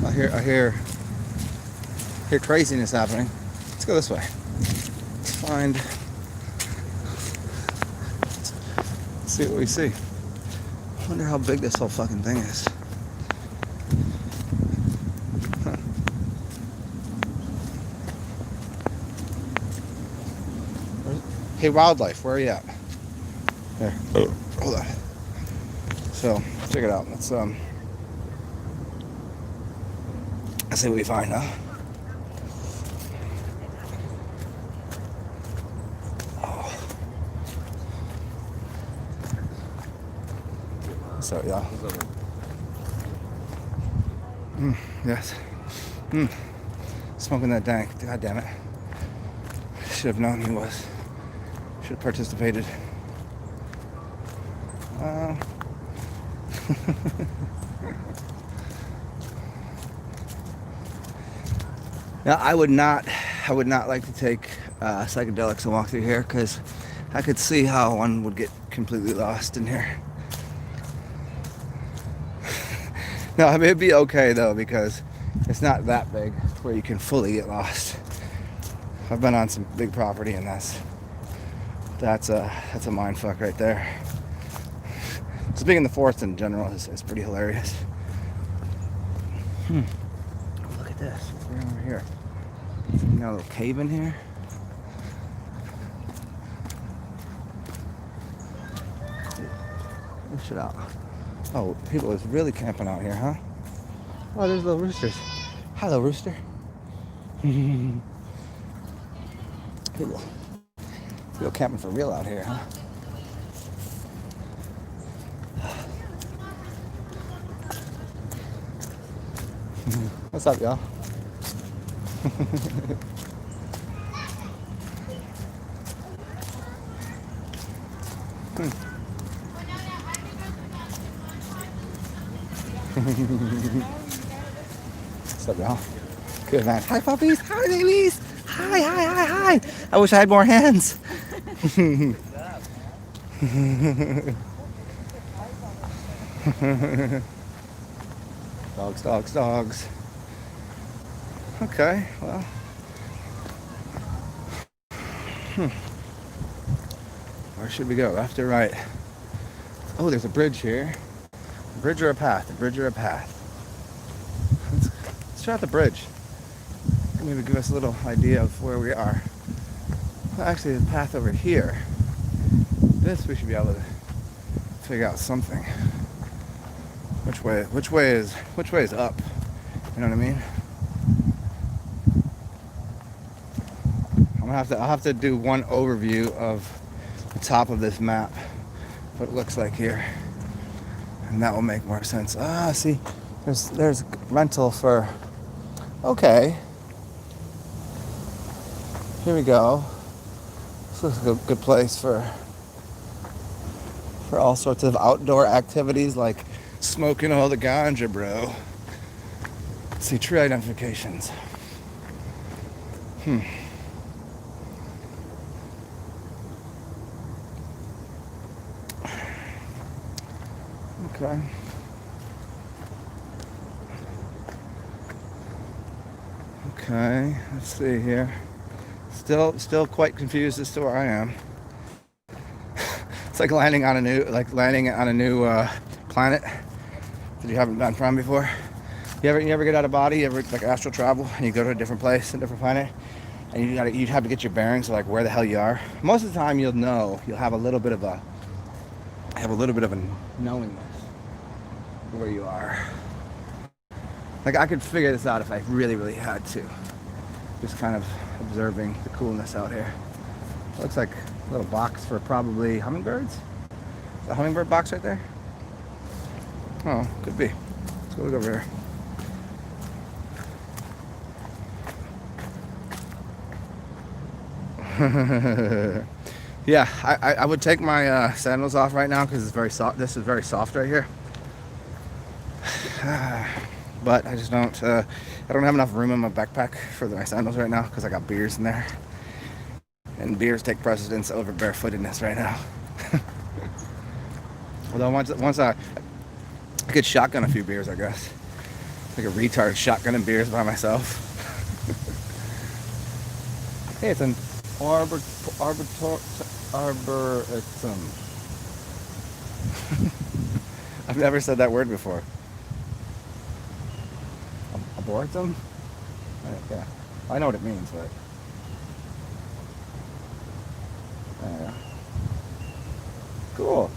I hear craziness happening. Let's go this way. Let's see what we see. I wonder how big this whole fucking thing is. Huh. Hey, wildlife, where are you at? There. Oh, hold on. So, check it out. Let's see what we find, huh? What's up, y'all? Yes. Smoking that dank. God damn it. Should have known he was. Should have participated. Now, I would not like to take psychedelics and walk through here because I could see how one would get completely lost in here. No, I mean, it'd be okay though because it's not that big where you can fully get lost. I've been on some big property and that's a mind fuck right there. Just being in the forest in general is pretty hilarious. Look at this. What's going on over here? You got a little cave in here. Check shit out. Oh, people is really camping out here, huh? Oh, there's little roosters. Hello, rooster. People camping for real out here, huh? What's up, y'all? What's up, y'all? Good, man. Hi, puppies. Hi, babies. Hi, hi, hi, hi. I wish I had more hands. Dogs, dogs, dogs. Okay, well. Where should we go? Left or right? Oh, there's a bridge here. A bridge or a path? A bridge or a path? Let's try out the bridge. Maybe give us a little idea of where we are. Well, actually, the path over here. This we should be able to figure out something. Which way is up? You know what I mean? I'll have to do one overview of the top of this map, what it looks like here, and that will make more sense. Ah, see, there's rental for. Okay, here we go. This looks like a good place for all sorts of outdoor activities like smoking all the ganja, bro. Let's see, tree identifications. Okay. Okay, let's see here. Still quite confused as to where I am. It's like landing on a new planet that you haven't been from before. You ever get out of body? You ever like astral travel and you go to a different place, a different planet, and you have to get your bearings of like where the hell you are. Most of the time you'll have a little bit of a knowingness where you are. Like I could figure this out if I really, really had to. Just kind of observing the coolness out here. It looks like a little box for probably hummingbirds. Is that a hummingbird box right there? Oh, could be. Let's go look over here. Yeah, I would take my sandals off right now because it's very soft. This is very soft right here. But I just don't. I don't have enough room in my backpack for my sandals right now because I got beers in there, and beers take precedence over barefootedness right now. Although once I could shotgun a few beers, I guess. Like a retard shotgunning beers by myself. Hey, it's an arboretum. I've never said that word before. Arboretum? Yeah, I know what it means, but yeah. Cool.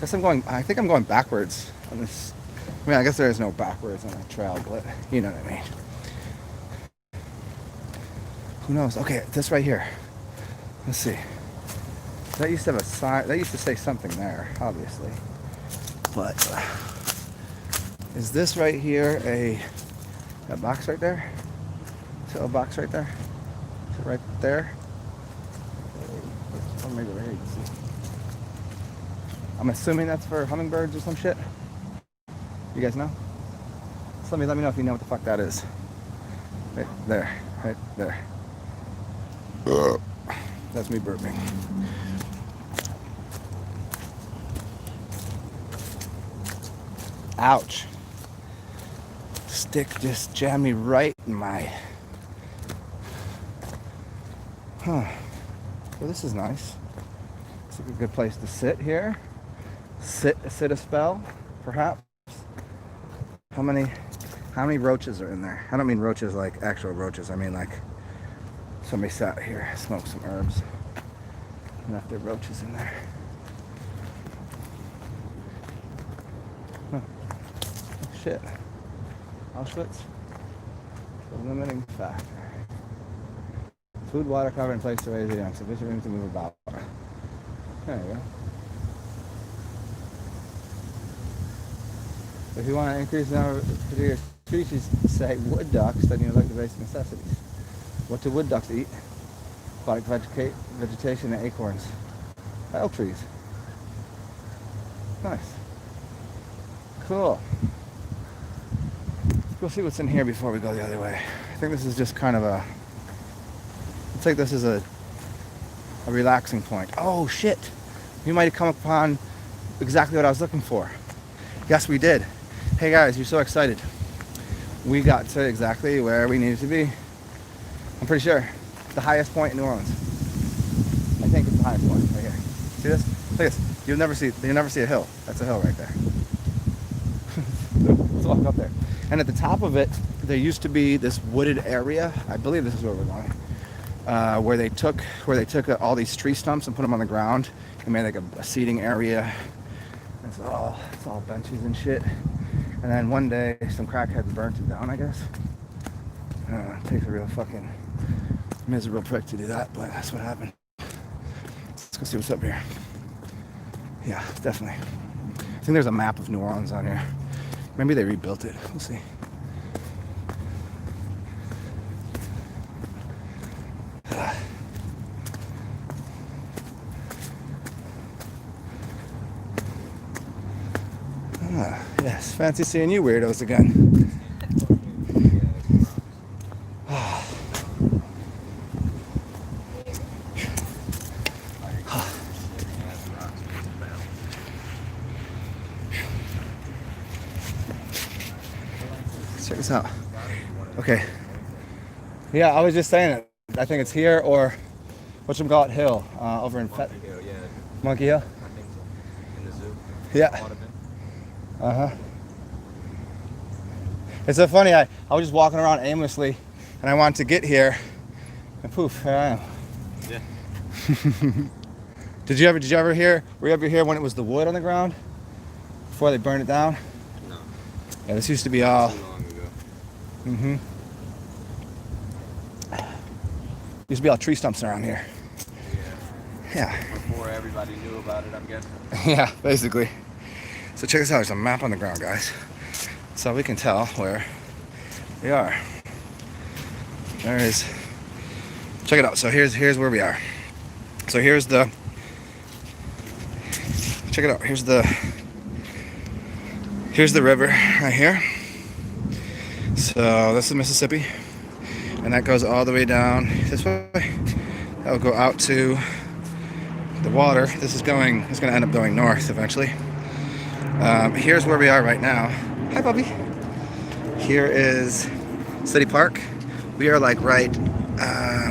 I think I'm going backwards on this. I mean, I guess there is no backwards on a trail, but you know what I mean. Who knows? Okay, this right here. Let's see. That used to have a sign. That used to say something there, obviously. But is this right here that box right there? Is it a box right there? Is it right there? Or maybe right here you can see. I'm assuming that's for hummingbirds or some shit. You guys know? So let me know if you know what the fuck that is. Right there. Right there. That's me burping. Ouch. Stick just jammed me right in my... Well, this is nice. It's like a good place to sit here. Sit a spell, perhaps. How many roaches are in there? I don't mean roaches like actual roaches. I mean like somebody sat here, smoked some herbs, and left their roaches in there. Huh. Oh, shit. Auschwitz? The limiting factor. Food, water, cover, and place to raise the young. Sufficient room to move about. There you go. If you want to increase the number of particular species, say wood ducks, then you elect the basic necessities. What do wood ducks eat? Aquatic vegetation and acorns. Elk trees. Nice. Cool. Let's go see what's in here before we go the other way. I think this is just kind of a... Let's take this as a relaxing point. Oh, shit. We might have come upon exactly what I was looking for. Yes, we did. Hey, guys, you're so excited. We got to exactly where we needed to be. I'm pretty sure. The highest point in New Orleans. I think it's the highest point right here. See this? Look at this. You'll never see a hill. That's a hill right there. Let's walk up there. And at the top of it, there used to be this wooded area. I believe this is where we're going. Where they took all these tree stumps and put them on the ground and made like a seating area. It's all benches and shit. And then one day, some crackheads burnt it down, I guess. It takes a real fucking miserable prick to do that, but that's what happened. Let's go see what's up here. Yeah, definitely. I think there's a map of New Orleans on here. Maybe they rebuilt it. We'll see. Yes, fancy seeing you weirdos again. Check this out. Okay. Yeah, I was just saying it. I think it's here or whatchamacallit Hill over in Monkey Hill, yeah. Monkey Hill? I think so. In the zoo. Yeah. It's so funny. I was just walking around aimlessly, and I wanted to get here, and poof, here I am. Yeah. Did you ever hear? Were you ever here when it was the wood on the ground before they burned it down? No. Yeah, this used to be all. Too long ago. Mm-hmm. Used to be all tree stumps around here. Yeah. Yeah. Before everybody knew about it, I'm guessing. Yeah, basically. So check this out. There's a map on the ground, guys. So we can tell where we are. There is. Check it out. So here's where we are. So here's the. Check it out. Here's the river right here. So this is Mississippi, and that goes all the way down this way. That will go out to the water. It's going to end up going north eventually. Here's where we are right now. Hi, Bubby. Here is City Park. We are like right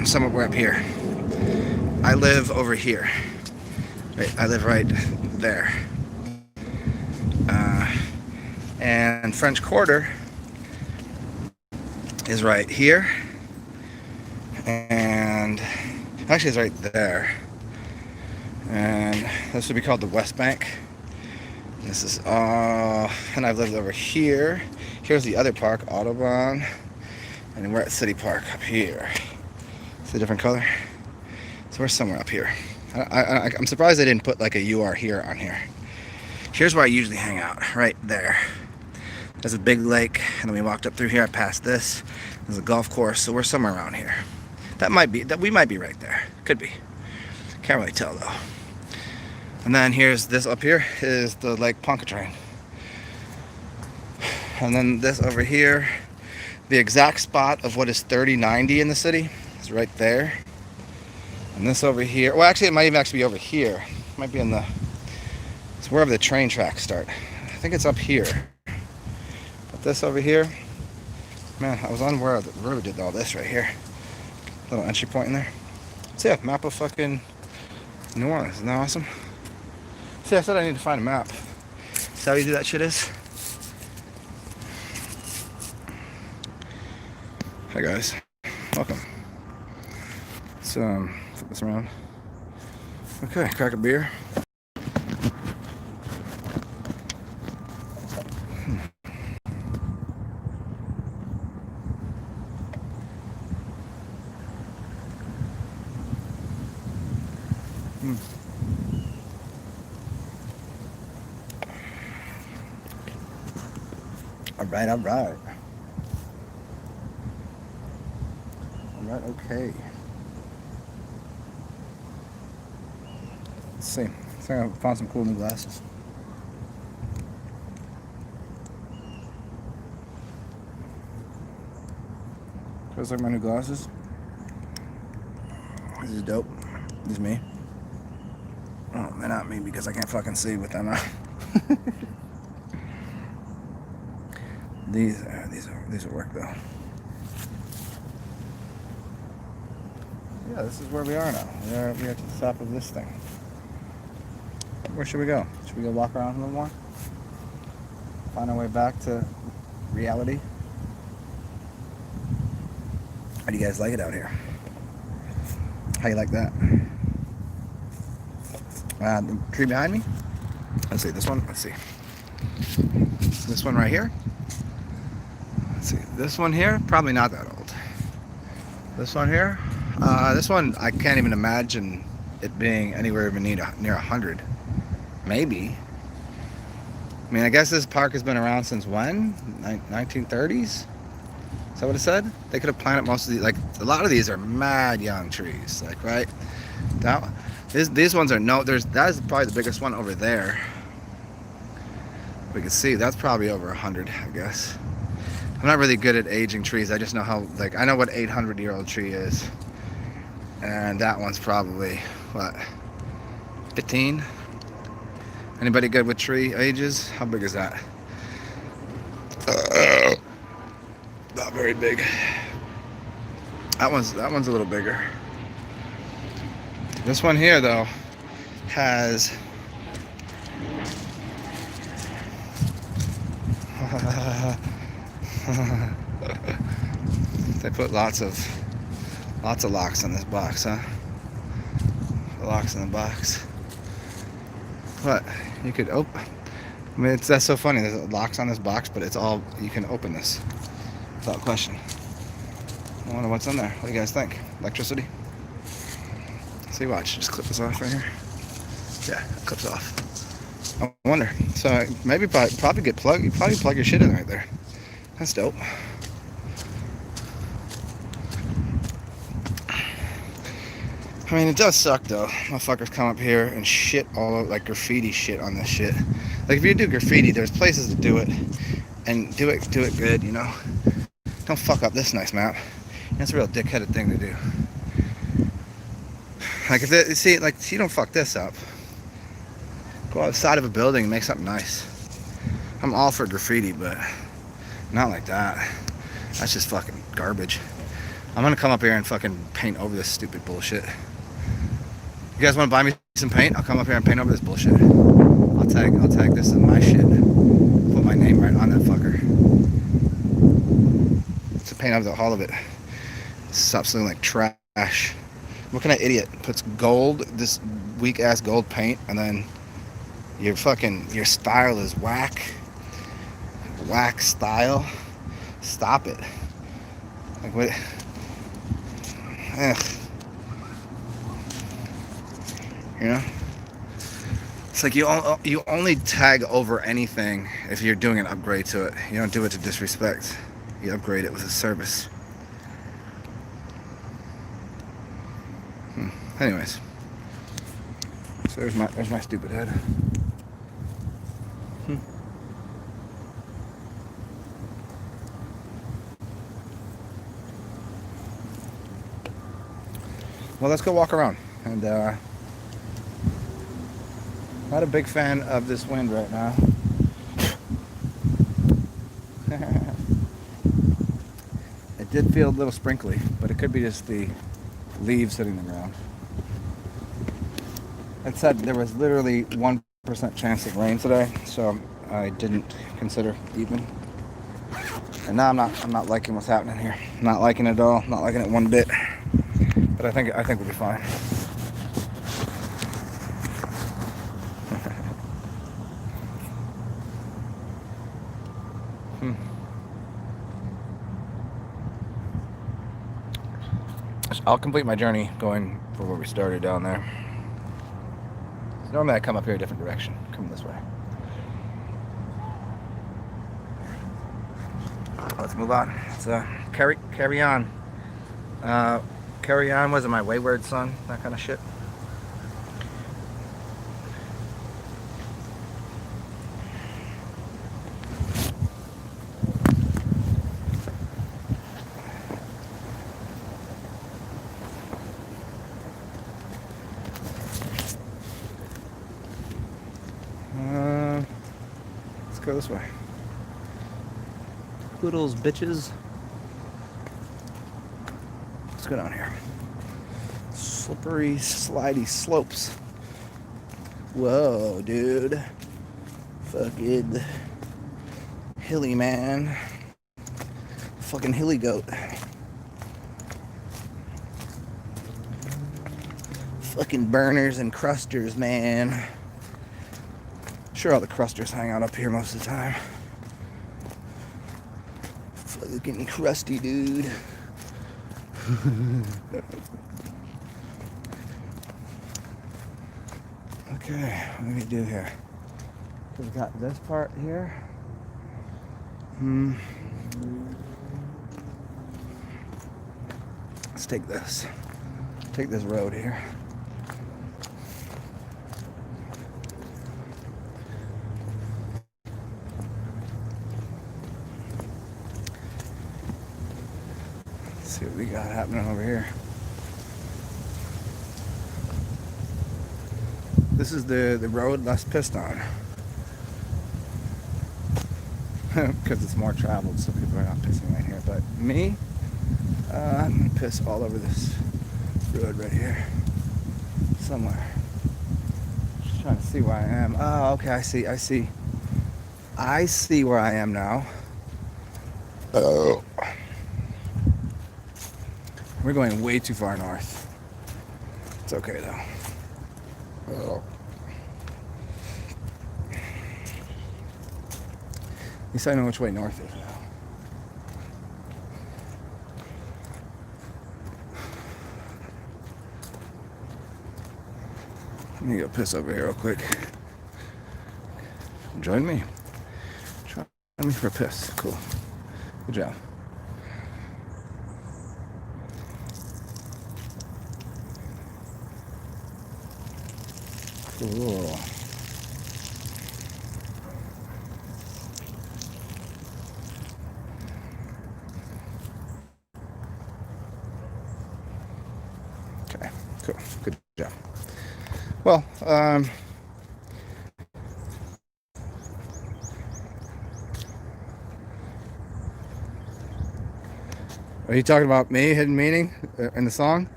somewhere up here. I live over here. Right, I live right there. And French Quarter is right here. And actually it's right there. And this would be called the West Bank. This is all, and I've lived over here. Here's the other park, Audubon, and we're at City Park up here. It's a different color. So we're somewhere up here. I'm surprised they didn't put like a "you are here" on here. Here's where I usually hang out, right there. There's a big lake, and then we walked up through here. I passed this. There's a golf course, so we're somewhere around here. We might be right there. Could be. Can't really tell though. And then here's this up here is the Lake Pontchartrain. And then this over here, the exact spot of what is 3090 in the city is right there. And this over here, well actually it might even actually be over here. It might be in the, it's wherever the train tracks start. I think it's up here. But this over here, man, I was on where the road did all this right here. Little entry point in there. So yeah, map of fucking New Orleans. Isn't that awesome? See, I said I need to find a map. See how easy that shit is? Hi guys, welcome. Let's flip this around. Okay, crack a beer. All right. Okay. Let's see. I think I found some cool new glasses. Feels like my new glasses. This is dope. This is me. Oh, they're not me because I can't fucking see with them on. These will work though. Yeah, this is where we are now. We're at the top of this thing. Where should we go? Should we go walk around a little more? Find our way back to reality? How do you guys like it out here? How you like that? The tree behind me? Let's see, this one? Let's see. This one right here? Let's see, this one here? Probably not that old. This one here? This one, I can't even imagine it being anywhere even near 100. Maybe. I mean, I guess this park has been around since when? 1930s? Is that what it said? They could have planted most of these, like, a lot of these are mad young trees, like, right? These ones are that is probably the biggest one over there. We can see, that's probably over 100, I guess. I'm not really good at aging trees. I just know how, like, I know what 800-year-old tree is. And that one's probably, what, 15? Anybody good with tree ages? How big is that? Not very big. That one's a little bigger. This one here, though, has they put lots of locks on this box, huh? Locks in the box. What? You could open. I mean, that's so funny. There's locks on this box, but it's all, you can open this without question. I wonder what's in there. What do you guys think? Electricity? See, watch. Just clip this off right here. Yeah, it clips off. I wonder. So maybe probably get plugged. You probably plug your shit in right there. That's dope. I mean, it does suck though. Motherfuckers come up here and shit all over, like graffiti shit on this shit. Like if you do graffiti, there's places to do it, and do it good, you know. Don't fuck up this nice map. That's a real dickheaded thing to do. Like if they see, like you don't fuck this up. Go outside of a building and make something nice. I'm all for graffiti, but not like that. That's just fucking garbage. I'm gonna come up here and fucking paint over this stupid bullshit. You guys want to buy me some paint? I'll come up here and paint over this bullshit. I'll tag this in my shit. Put my name right on that fucker. To paint over all of it. Stop looking like trash. What kind of idiot puts gold, this weak ass gold paint, and then your style is whack style? Stop it. Like what? Ugh. You know? It's like you only tag over anything if you're doing an upgrade to it. You don't do it to disrespect. You upgrade it with a service. Anyways. So there's my stupid head. Well, let's go walk around. And not a big fan of this wind right now. It did feel a little sprinkly, but it could be just the leaves hitting the ground. It said there was literally 1% chance of rain today, so I didn't consider even. And now I'm not liking what's happening here. I'm not liking it at all. Not liking it one bit. But I think we'll be fine. I'll complete my journey going from where we started down there. So normally I come up here a different direction. Come this way. Let's move on. Let's carry on. Carry on, was it my wayward son? That kind of shit. go this way. Poodles, bitches. Let's go down here. Slippery, slidey slopes. Whoa, dude. Fucking hilly, man. Fucking hilly goat. Fucking burners and crusters, man. Sure, all the crusters hang out up here most of the time. Fucking crusty, dude. Okay, what do we do here? We've got this part here. Let's take this. Take this road here. Let's see what we got happening over here. This is the road less pissed on. Because it's more traveled, so people are not pissing right here. But me, I'm gonna piss all over this road right here. Somewhere. Just trying to see where I am. Oh, okay, I see. I see where I am now. Oh. We're going way too far north. It's okay though. Oh. At least I know which way north is now. Let me go piss over here real quick. Join me. Join me for a piss. Cool. Good job. Cool. Okay, cool. Good job. Well, are you talking about me, hidden meaning, in the song?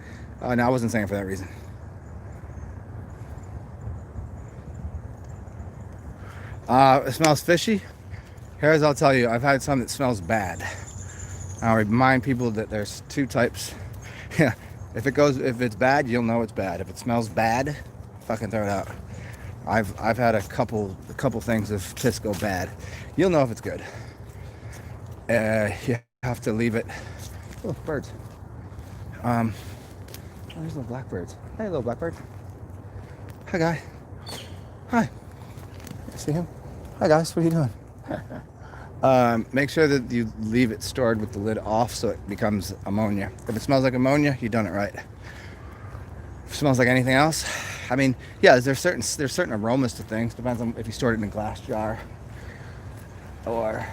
No, I wasn't saying it for that reason. It smells fishy. Here's, I'll tell you, I've had some that smells bad. I'll remind people that there's two types. Yeah, if it's bad, you'll know it's bad. If it smells bad, fucking throw it out. I've had a couple things of piss go bad. You'll know if it's good. You have to leave it. Oh, birds. Oh, there's little blackbirds. Hey, little blackbird. Hi, guy. Hi. See him? Hi, guys. What are you doing? Make sure that you leave it stored with the lid off so it becomes ammonia. If it smells like ammonia, you've done it right. If it smells like anything else, I mean, yeah, there's certain aromas to things. Depends on if you stored it in a glass jar or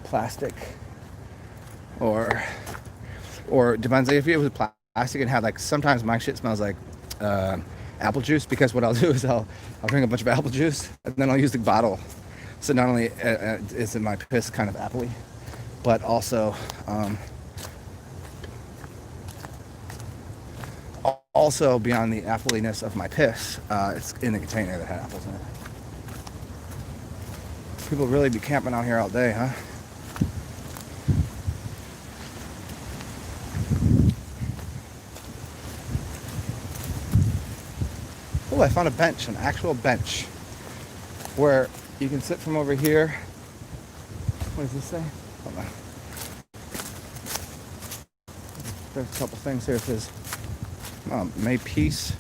plastic, or depends. If it was plastic and had, like, sometimes my shit smells like apple juice, because what I'll do is I'll drink a bunch of apple juice and then I'll use the bottle. So not only is my piss kind of appley, but also beyond the appliness of my piss, it's in the container that had apples in it. People really be camping out here all day, huh? Oh, I found a bench, an actual bench, where you can sit from over here. What does this say? Hold on. There's a couple things here. It says, may peace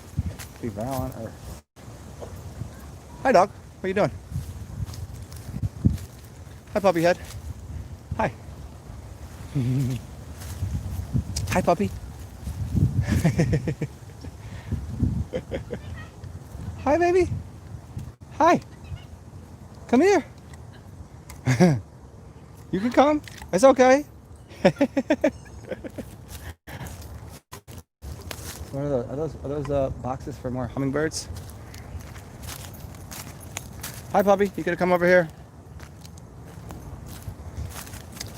prevail on earth. Hi, dog. What are you doing? Hi, puppy head. Hi. Hi, puppy. Hi, baby. Hi. Come here. You can come. It's okay. What are those? Are those boxes for more hummingbirds? Hi, puppy. You gonna come over here?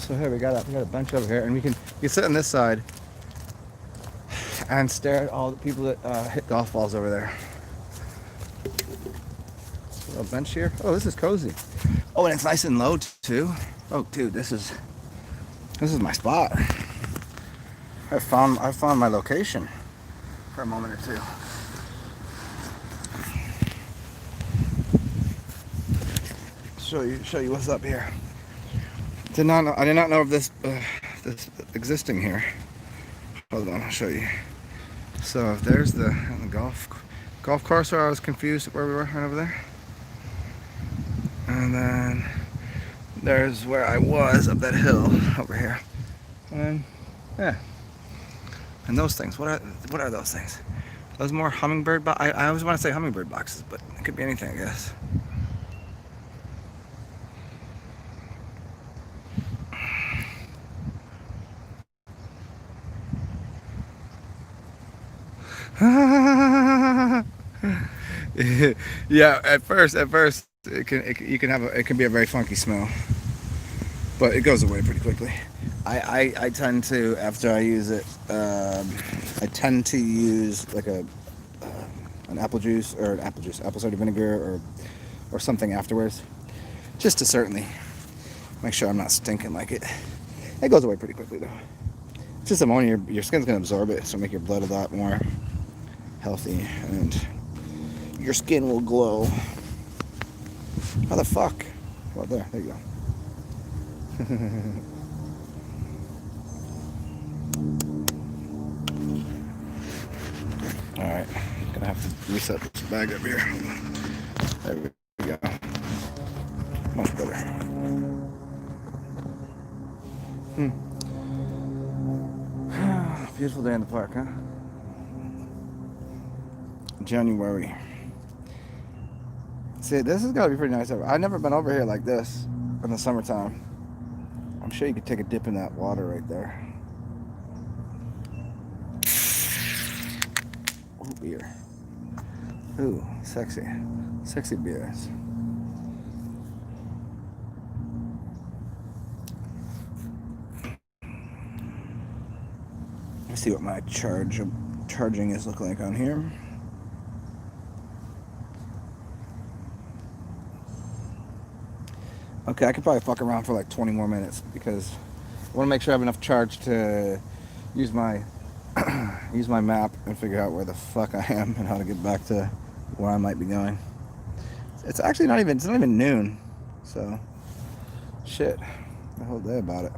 So here we got a bench over here, and we can sit on this side and stare at all the people that hit golf balls over there. A little bench here. Oh, this is cozy. Oh, and it's nice and low too. Oh, dude, this is my spot. I found my location for a moment or two. Show you what's up here. I did not know of this existing here. Hold on, I'll show you. So there's the golf course where I was confused where we were, right over there. And then there's where I was up that hill over here. And yeah. And those things, what are those things? Those more hummingbird boxes? I always want to say hummingbird boxes, but it could be anything, I guess. Yeah, at first it can be a very funky smell, but it goes away pretty quickly. I tend to, after I use it, I tend to use like an apple cider vinegar or something afterwards, just to certainly make sure I'm not stinking like it. It goes away pretty quickly though. It's just ammonia, your skin's gonna absorb it, so make your blood a lot more healthy and your skin will glow. How the fuck? Well, there you go. Alright, gonna have to reset this bag up here. There we go. Much better. Beautiful day in the park, huh? January. See, this has got to be pretty nice. I've never been over here like this in the summertime. I'm sure you could take a dip in that water right there. Ooh, beer. Ooh, sexy. Sexy beers. Let's see what my charging is looking like on here. Okay, I could probably fuck around for like 20 more minutes because I want to make sure I have enough charge to use my map and figure out where the fuck I am and how to get back to where I might be going. It's actually not even noon, so shit, the whole day about it.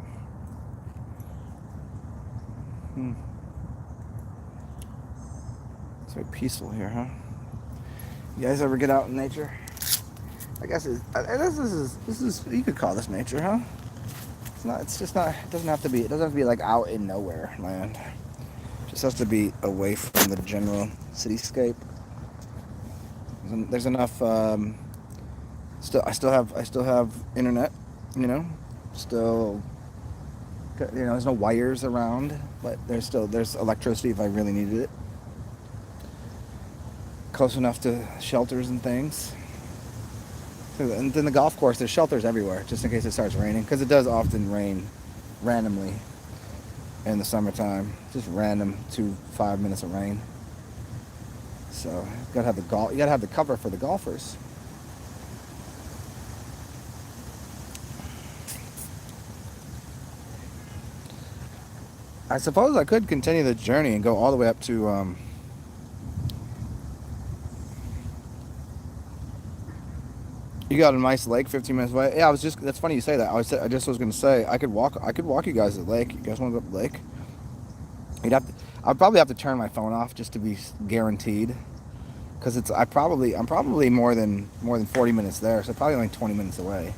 It's very peaceful here, huh? You guys ever get out in nature? I guess this is you could call this nature, huh? It's not. It's just not. It doesn't have to be. It doesn't have to be like out in nowhere land. It just has to be away from the general cityscape. There's enough. I still have internet. You know, still. You know, there's no wires around, but there's electricity if I really needed it. Close enough to shelters and things. And then the golf course, there's shelters everywhere, just in case it starts raining, because it does often rain randomly in the summertime. Just random 5 minutes of rain. So you gotta have the cover for the golfers. I suppose I could continue the journey and go all the way up to you got a nice lake 15 minutes away. Yeah, that's funny you say that. I just was gonna say I could walk you guys to the lake. You guys want to go to the lake? I'd probably have to turn my phone off just to be guaranteed. Cause I'm probably more than 40 minutes there, so probably only 20 minutes away.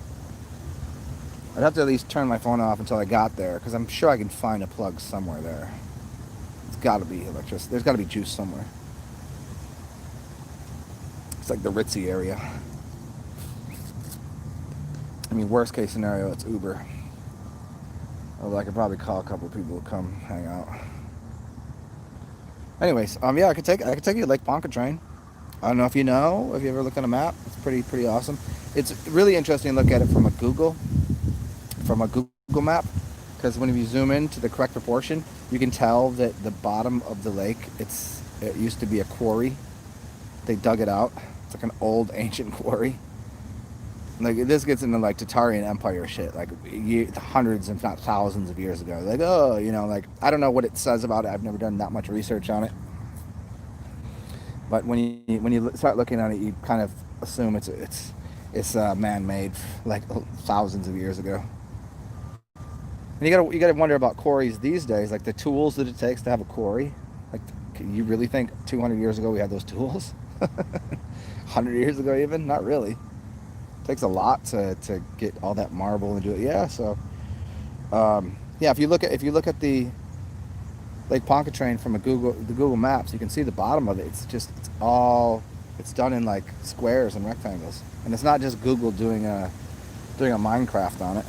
I'd have to at least turn my phone off until I got there, because I'm sure I can find a plug somewhere there. It's gotta be electricity. There's gotta be juice somewhere. It's like the ritzy area. I mean, worst case scenario, it's Uber. Although I could probably call a couple of people to come hang out. Anyways, yeah, I could take you to Lake Pontchartrain. I don't know if you ever looked at a map. It's pretty awesome. It's really interesting to look at it from a Google Map, because when you zoom in to the correct proportion, you can tell that the bottom of the lake, it used to be a quarry. They dug it out. It's like an old ancient quarry. Like this gets into like Tatarian Empire shit, like hundreds if not thousands of years ago. Like, oh, you know, like I don't know what it says about it. I've never done that much research on it. But when you start looking at it, you kind of assume it's man-made, like thousands of years ago. And you gotta wonder about quarries these days, like the tools that it takes to have a quarry. Like, can you really think 200 years ago we had those tools? 100 years ago even? Not really. It takes a lot to get all that marble and do it. Yeah, so yeah, if you look at the Lake Pontchartrain from the Google Maps, you can see the bottom of it. It's done in like squares and rectangles, and it's not just Google doing a Minecraft on it.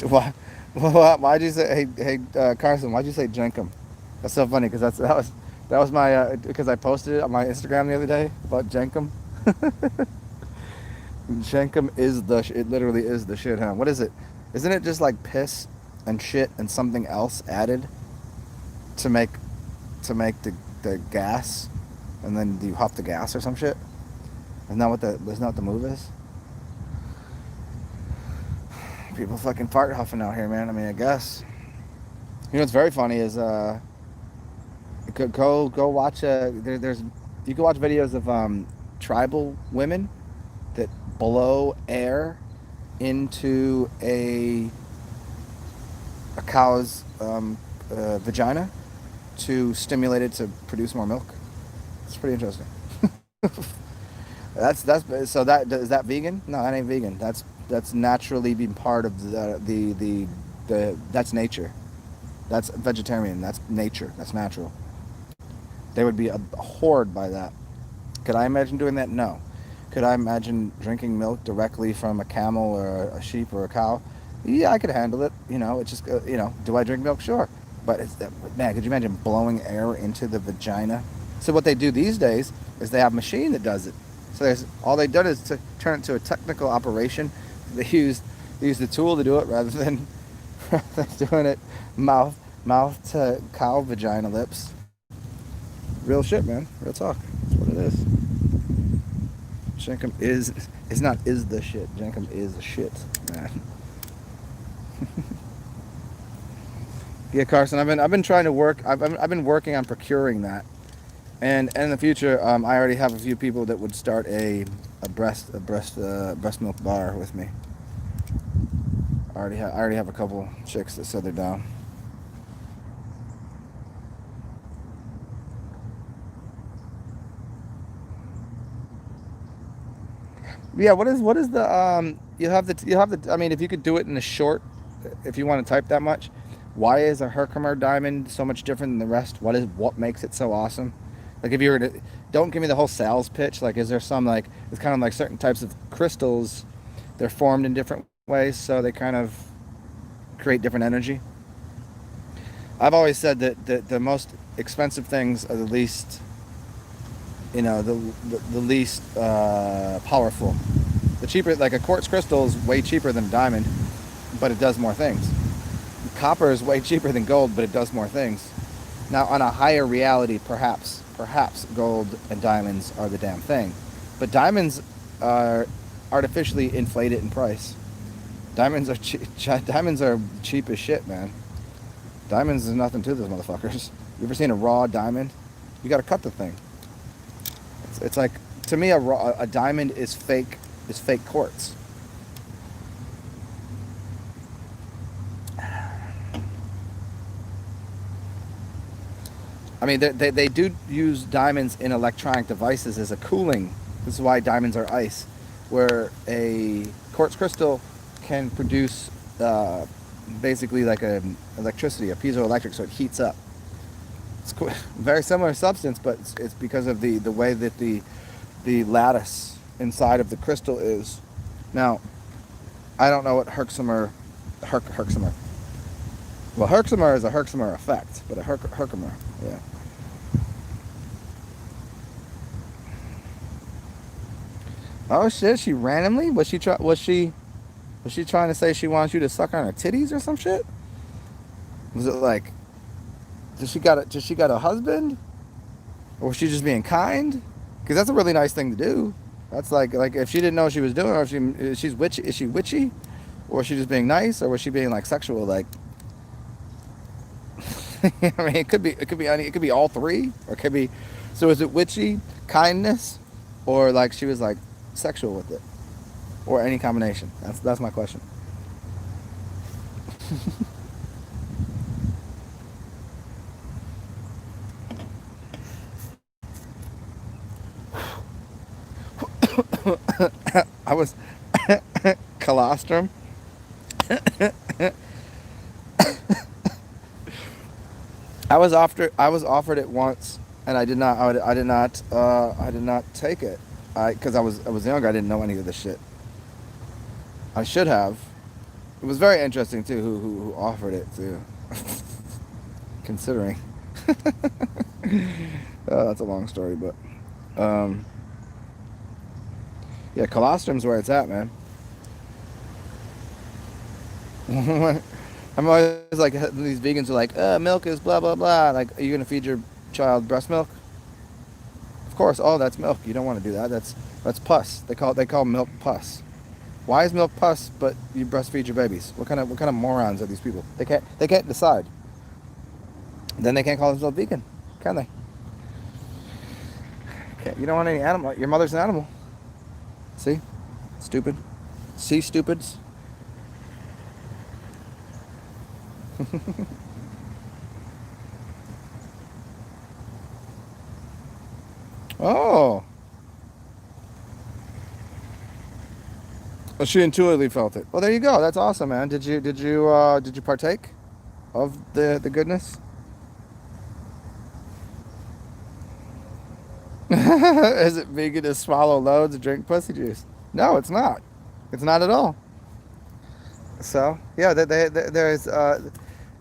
Why'd you say hey Carson? Why'd you say Jenkum? That's so funny because that was my because I posted it on my Instagram the other day about Jenkum. Jenkum it literally is the shit, huh? What is it? Isn't it just like piss and shit and something else added to make the gas, and then you huff the gas or some shit? Isn't that what the move is? People fucking fart huffing out here, man. I mean, I guess. You know what's very funny is go watch you can watch videos of tribal women that blow air into a cow's vagina to stimulate it to produce more milk. It's pretty interesting. Is that vegan? No, that ain't vegan. That's naturally being part of that's nature. That's vegetarian. That's nature. That's natural. They would be abhorred by that. Could I imagine doing that? No. Could I imagine drinking milk directly from a camel or a sheep or a cow? Yeah, I could handle it. You know, it's just do I drink milk? Sure. But man, could you imagine blowing air into the vagina? So what they do these days is they have a machine that does it. So all they've done is to turn it to a technical operation. They use the tool to do it rather than doing it mouth to cow vagina lips. Real shit, man. Real talk. That's what it is. Jenkum is the shit. Jenkum is the shit, man. Yeah, Carson. I've been trying to work. I've been working on procuring that, and in the future, I already have a few people that would start a breast milk bar with me. I already have a couple chicks that said they're down. Yeah, what is the you have the I mean, if you could do it in a short, if you want to type that much, why is a Herkimer diamond so much different than the rest? What makes it so awesome? Like, if you were to, don't give me the whole sales pitch. Like, is there some, like, it's kind of like certain types of crystals, they're formed in different ways, so they kind of create different energy. I've always said that the most expensive things are the least, the least powerful. The cheaper, like a quartz crystal is way cheaper than a diamond, but it does more things. Copper is way cheaper than gold, but it does more things. Now, on a higher reality, perhaps gold and diamonds are the damn thing. But diamonds are artificially inflated in price. Diamonds are cheap as shit, man. Diamonds is nothing to those motherfuckers. You ever seen a raw diamond? You gotta cut the thing. It's like, to me, a diamond is fake quartz. I mean, they do use diamonds in electronic devices as a cooling. This is why diamonds are ice, where a quartz crystal can produce basically like electricity, a piezoelectric, so it heats up. It's very similar substance, but it's because of the way that the lattice inside of the crystal is. Now, I don't know what Herkimer. Well, Herkimer is a Herkimer effect, but a Herkimer, yeah. Oh shit! She randomly was she trying to say she wants you to suck on her titties or some shit? Was it like, does she got a husband, or was she just being kind? Because that's a really nice thing to do. That's like if she didn't know what she was doing, or if she's witchy, is she witchy, or is she just being nice, or was she being like sexual? Like, I mean, it could be all three, or it could be. So is it witchy kindness, or like she was like sexual with it, or any combination? That's my question. I was colostrum. I was offered it once, and I did not take it. Because I was younger, I didn't know any of this shit. I should have. It was very interesting too. Who offered it too? Considering. That's a long story, but yeah, colostrum's where it's at, man. I'm always like, these vegans are like, milk is blah blah blah. Like, are you gonna feed your child breast milk? Of course. Oh, that's milk. You don't want to do that. That's pus. They call milk pus. Why is milk pus? But you breastfeed your babies. What kind of morons are these people? They can't decide. Then they can't call themselves vegan, can they? Okay, you don't want any animal. Your mother's an animal. See, stupid. See, stupids. Oh. Well, she intuitively felt it. Well, there you go. That's awesome, man. Did you partake of the goodness? Is it vegan to swallow loads and drink pussy juice? No, it's not. It's not at all. So yeah, there's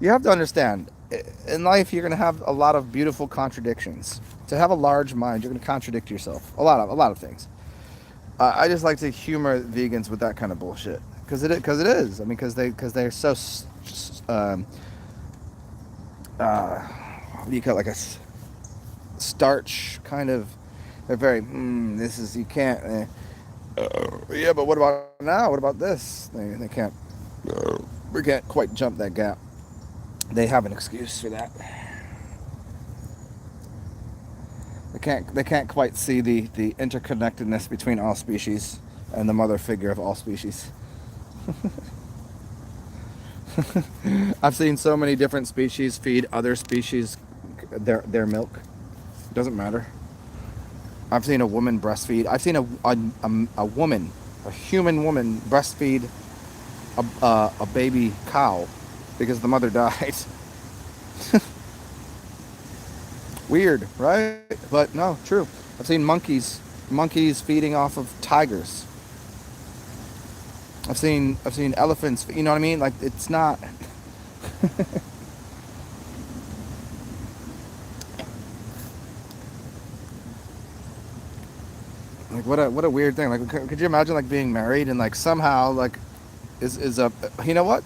you have to understand, in life you're gonna have a lot of beautiful contradictions. To have a large mind, you're gonna contradict yourself. A lot of things. I just like to humor vegans with that kind of bullshit because it is. I mean, because they're so what do you call it, like starch kind of. They're very this is, you can't. Yeah, but what about now? What about this? They can't. We can't quite jump that gap. They have an excuse for that. They can't quite see the interconnectedness between all species and the mother figure of all species. I've seen so many different species feed other species their milk. It doesn't matter. I've seen a woman breastfeed. I've seen a woman, a human woman, breastfeed a baby cow because the mother died. Weird, right? But no, true. I've seen monkeys feeding off of tigers. I've seen elephants. You know what I mean? Like, it's not. Like, what a weird thing. Like, could you imagine like being married and like somehow like is a, you know what?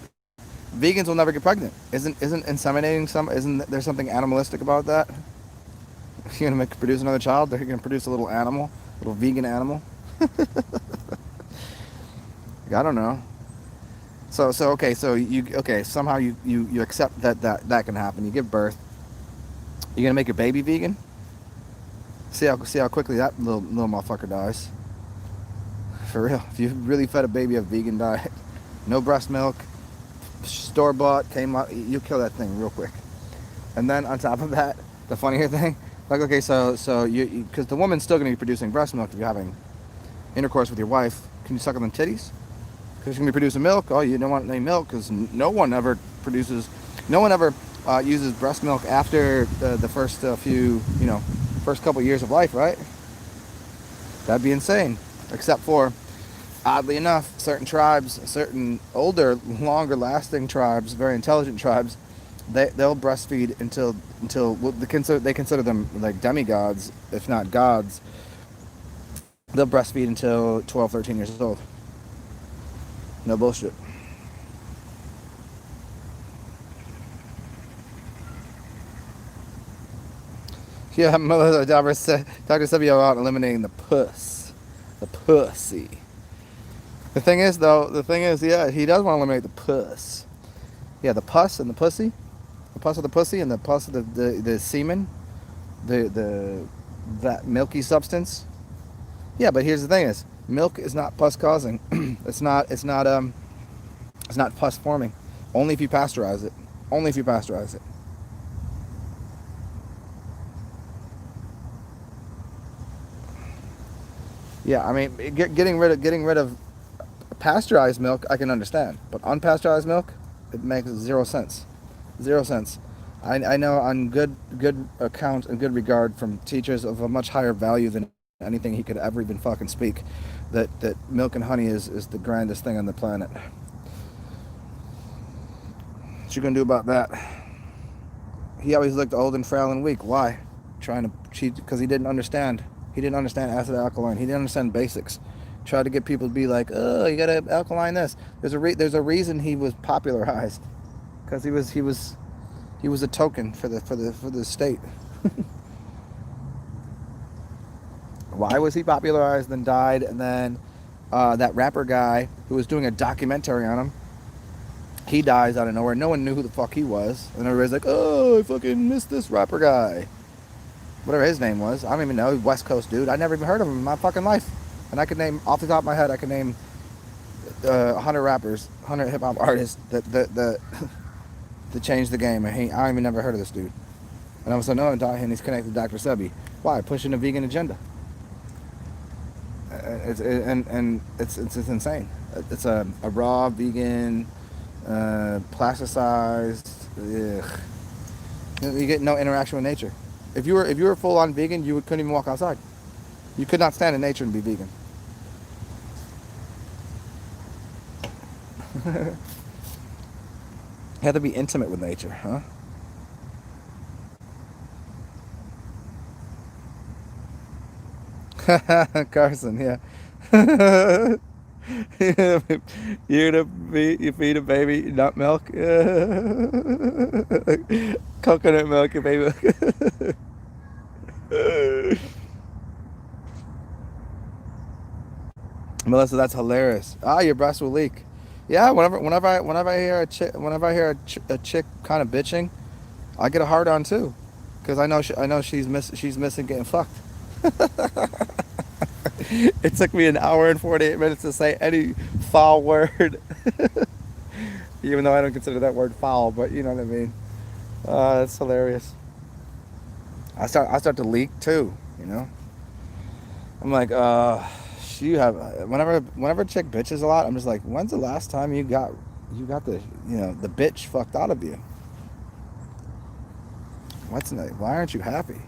Vegans will never get pregnant. Isn't inseminating isn't there something animalistic about that? You're gonna produce another child. They're gonna produce a little animal, little vegan animal. I don't know. So okay. So somehow you accept that can happen. You give birth. You're gonna make your baby vegan. See how quickly that little motherfucker dies. For real. If you really fed a baby a vegan diet, no breast milk, store bought, came out, you kill that thing real quick. And then on top of that, the funnier thing. Like, okay, so you because the woman's still going to be producing breast milk if you're having intercourse with your wife. Can you suck on the titties? Because you're going to be producing milk. Oh, you don't want any milk because no one ever uses breast milk after the first few, first couple years of life, right? That'd be insane. Except for, oddly enough, certain tribes, certain older, longer lasting tribes, very intelligent tribes, they'll breastfeed until they consider them like demigods, if not gods, they'll breastfeed until 12, 13 years old. No bullshit. Yeah, Dr. Sebi about eliminating the puss. The pussy. The thing is, yeah, he does want to eliminate the puss. Yeah, the pus and the pussy. The pus of the pussy and the pus of the semen. That milky substance. Yeah, but here's the thing is, milk is not pus causing. it's not pus forming. Only if you pasteurize it. Only if you pasteurize it. Yeah, I mean, getting rid of pasteurized milk, I can understand, but unpasteurized milk, it makes 0 sense. 0 cents. I know on good account and good regard from teachers of a much higher value than anything he could ever even fucking speak, that milk and honey is the grandest thing on the planet. What you gonna do about that? He always looked old and frail and weak. Why? Trying to cheat because he didn't understand. He didn't understand acid alkaline. He didn't understand basics. Tried to get people to be like, oh, you gotta alkaline this. There's a reason he was popularized, because he was a token for the state. Why was he popularized, then died, and then that rapper guy who was doing a documentary on him, he dies out of nowhere. No one knew who the fuck he was, and everybody's like, oh, I fucking missed this rapper guy. Whatever his name was, I don't even know. West Coast dude. I never even heard of him in my fucking life. And I could name, off the top of my head, I could name 100 rappers, 100 hip hop artists that changed the game. And I even never heard of this dude. And all of a sudden, and he's connected to Dr. Sebi. Why? Pushing a vegan agenda. It's insane. It's a raw vegan, plasticized. Ugh. You get no interaction with nature. If you were full on vegan, you couldn't even walk outside. You could not stand in nature and be vegan. You have to be intimate with nature, huh? Carson, yeah. You feed a baby nut milk, coconut milk, baby. Melissa, that's hilarious. Your breast will leak. Yeah, whenever I hear a chick kind of bitching, I get a hard on too, because I know she's missing getting fucked. It took me an hour and 48 minutes to say any foul word, even though I don't consider that word foul, but you know what I mean. That's hilarious. I start to leak too, you know. I'm like, you have whenever a chick bitches a lot, I'm just like, when's the last time you got the the bitch fucked out of you? Why aren't you happy?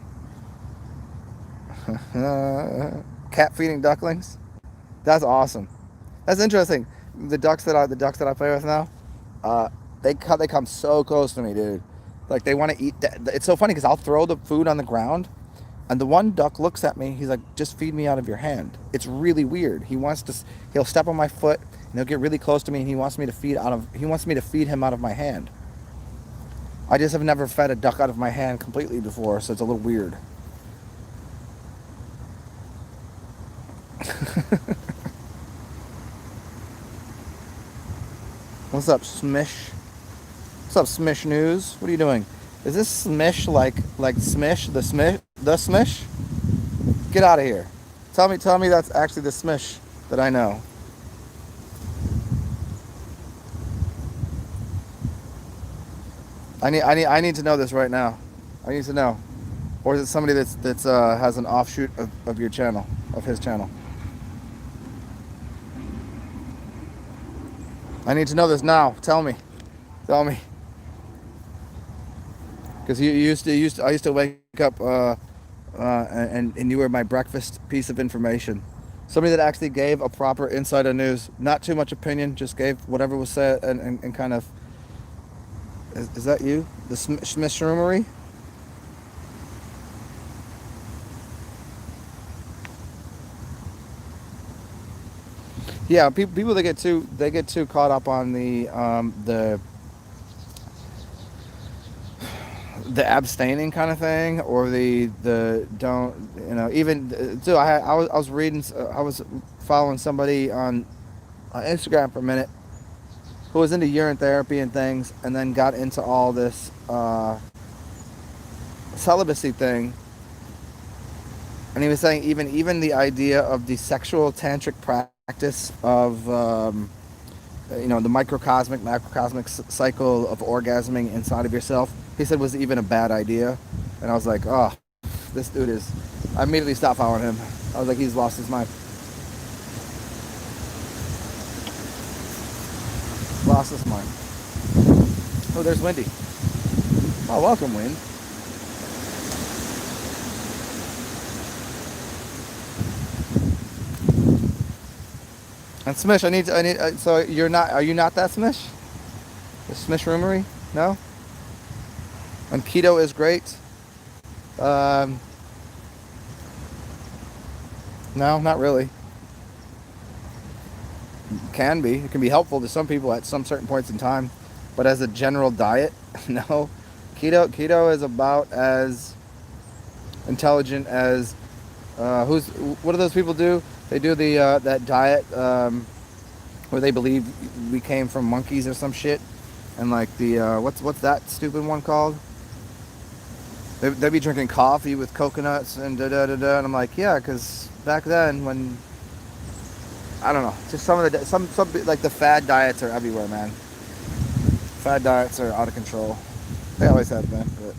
Cat feeding ducklings? That's awesome. That's interesting. The ducks that I play with now, they come so close to me, dude. Like they want to eat. It's so funny because I'll throw the food on the ground, and the one duck looks at me. He's like, "Just feed me out of your hand." It's really weird. He'll step on my foot and he'll get really close to me, and he wants me to feed him out of my hand. I just have never fed a duck out of my hand completely before, so it's a little weird. What's up, Smish? What's up, Smish News? What are you doing? Is this Smish like Smish the Smish? Get out of here! Tell me that's actually the Smish that I know. I need to know this right now. I need to know, or is it somebody that's has an offshoot of your channel, of his channel? I need to know this now. Tell me. Because I used to wake up and you were my breakfast piece of information. Somebody that actually gave a proper insider news, not too much opinion, just gave whatever was said and kind of. Is that you? The Smishroomary? Yeah, people they get too caught up on the abstaining kind of thing, or the don't, even too. I was reading, I was following somebody on Instagram for a minute who was into urine therapy and things, and then got into all this celibacy thing, and he was saying even the idea of the sexual tantric practice of the microcosmic macrocosmic cycle of orgasming inside of yourself, he said was even a bad idea. And I was like, oh, this dude is, I immediately stopped following him. I was like, he's lost his mind. Lost his mind. Oh, there's Wendy. Oh, welcome, Wind. And Smish, I need. So are you not that Smish? The Smish Roomery? No. And keto is great. Um, no, not really. Can be. It can be helpful to some people at some certain points in time, but as a general diet, no. Keto is about as intelligent as what do those people do? They do the that diet where they believe we came from monkeys or some shit, and like the what's that stupid one called? They be drinking coffee with coconuts and da da da da, and I'm like, yeah, because back then when I don't know, just some of the some like the fad diets are everywhere, man. Fad diets are out of control. They always have been, but.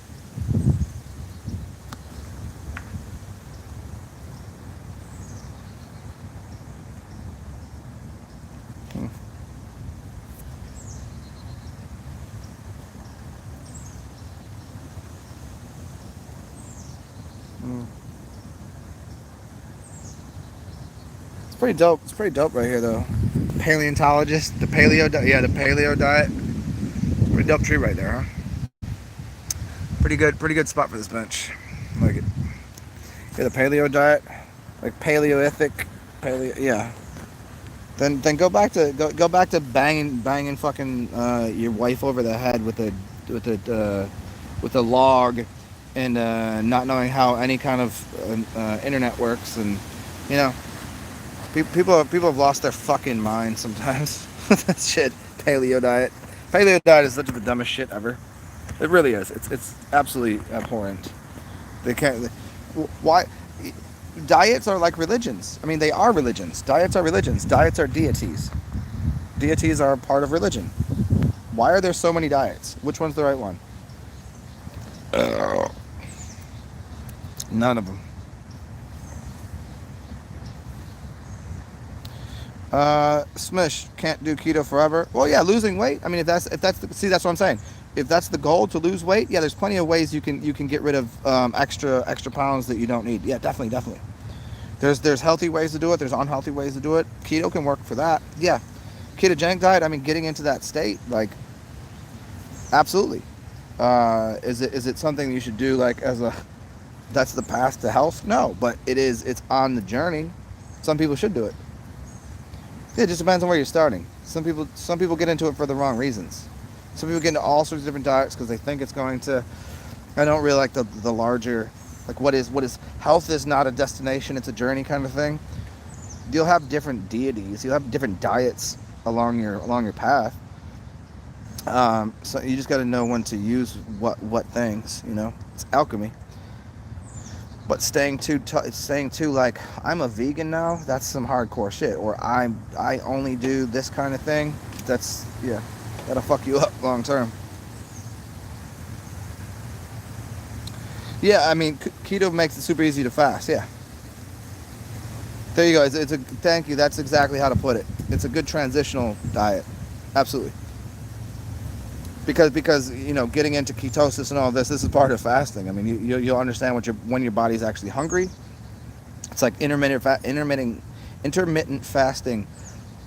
It's pretty dope. It's pretty dope right here, though. Paleontologist, the paleo diet. Yeah, the paleo diet. Pretty dope tree right there, huh? Pretty good spot for this bench. I like it. Yeah, the paleo diet, like paleolithic, paleo. Yeah. Then go back to banging fucking your wife over the head with a log, and not knowing how any kind of internet works, and you know. People have lost their fucking mind sometimes. That shit. Paleo diet. Paleo diet is such the dumbest shit ever. It really is. It's absolutely abhorrent. They can't. Why? Diets are like religions. I mean, they are religions. Diets are religions. Diets are deities. Deities are part of religion. Why are there so many diets? Which one's the right one? None of them. Smish can't do keto forever. Well, yeah, losing weight. I mean, if that's see, that's what I'm saying. If that's the goal to lose weight, yeah, there's plenty of ways you can get rid of extra pounds that you don't need. Yeah, definitely. There's healthy ways to do it. There's unhealthy ways to do it. Keto can work for that. Yeah, ketogenic diet. I mean, getting into that state, like, absolutely. Is it something you should do like as a that's the path to health? No, but it is. It's on the journey. Some people should do it. It just depends on where you're starting. Some people get into it for the wrong reasons. Some people get into all sorts of different diets because they think it's going to. I don't really like the larger, like what is health is not a destination, it's a journey kind of thing. You'll have different deities. You'll have different diets along your path. So you just got to know when to use what things. It's alchemy. But staying too like I'm a vegan now, that's some hardcore shit. Or I only do this kind of thing. That'll fuck you up long term. Yeah, I mean keto makes it super easy to fast. Yeah. There you go. Thank you. That's exactly how to put it. It's a good transitional diet. Absolutely. Because getting into ketosis and all this is part of fasting. I mean, you'll understand when your body's actually hungry. It's like intermittent fasting.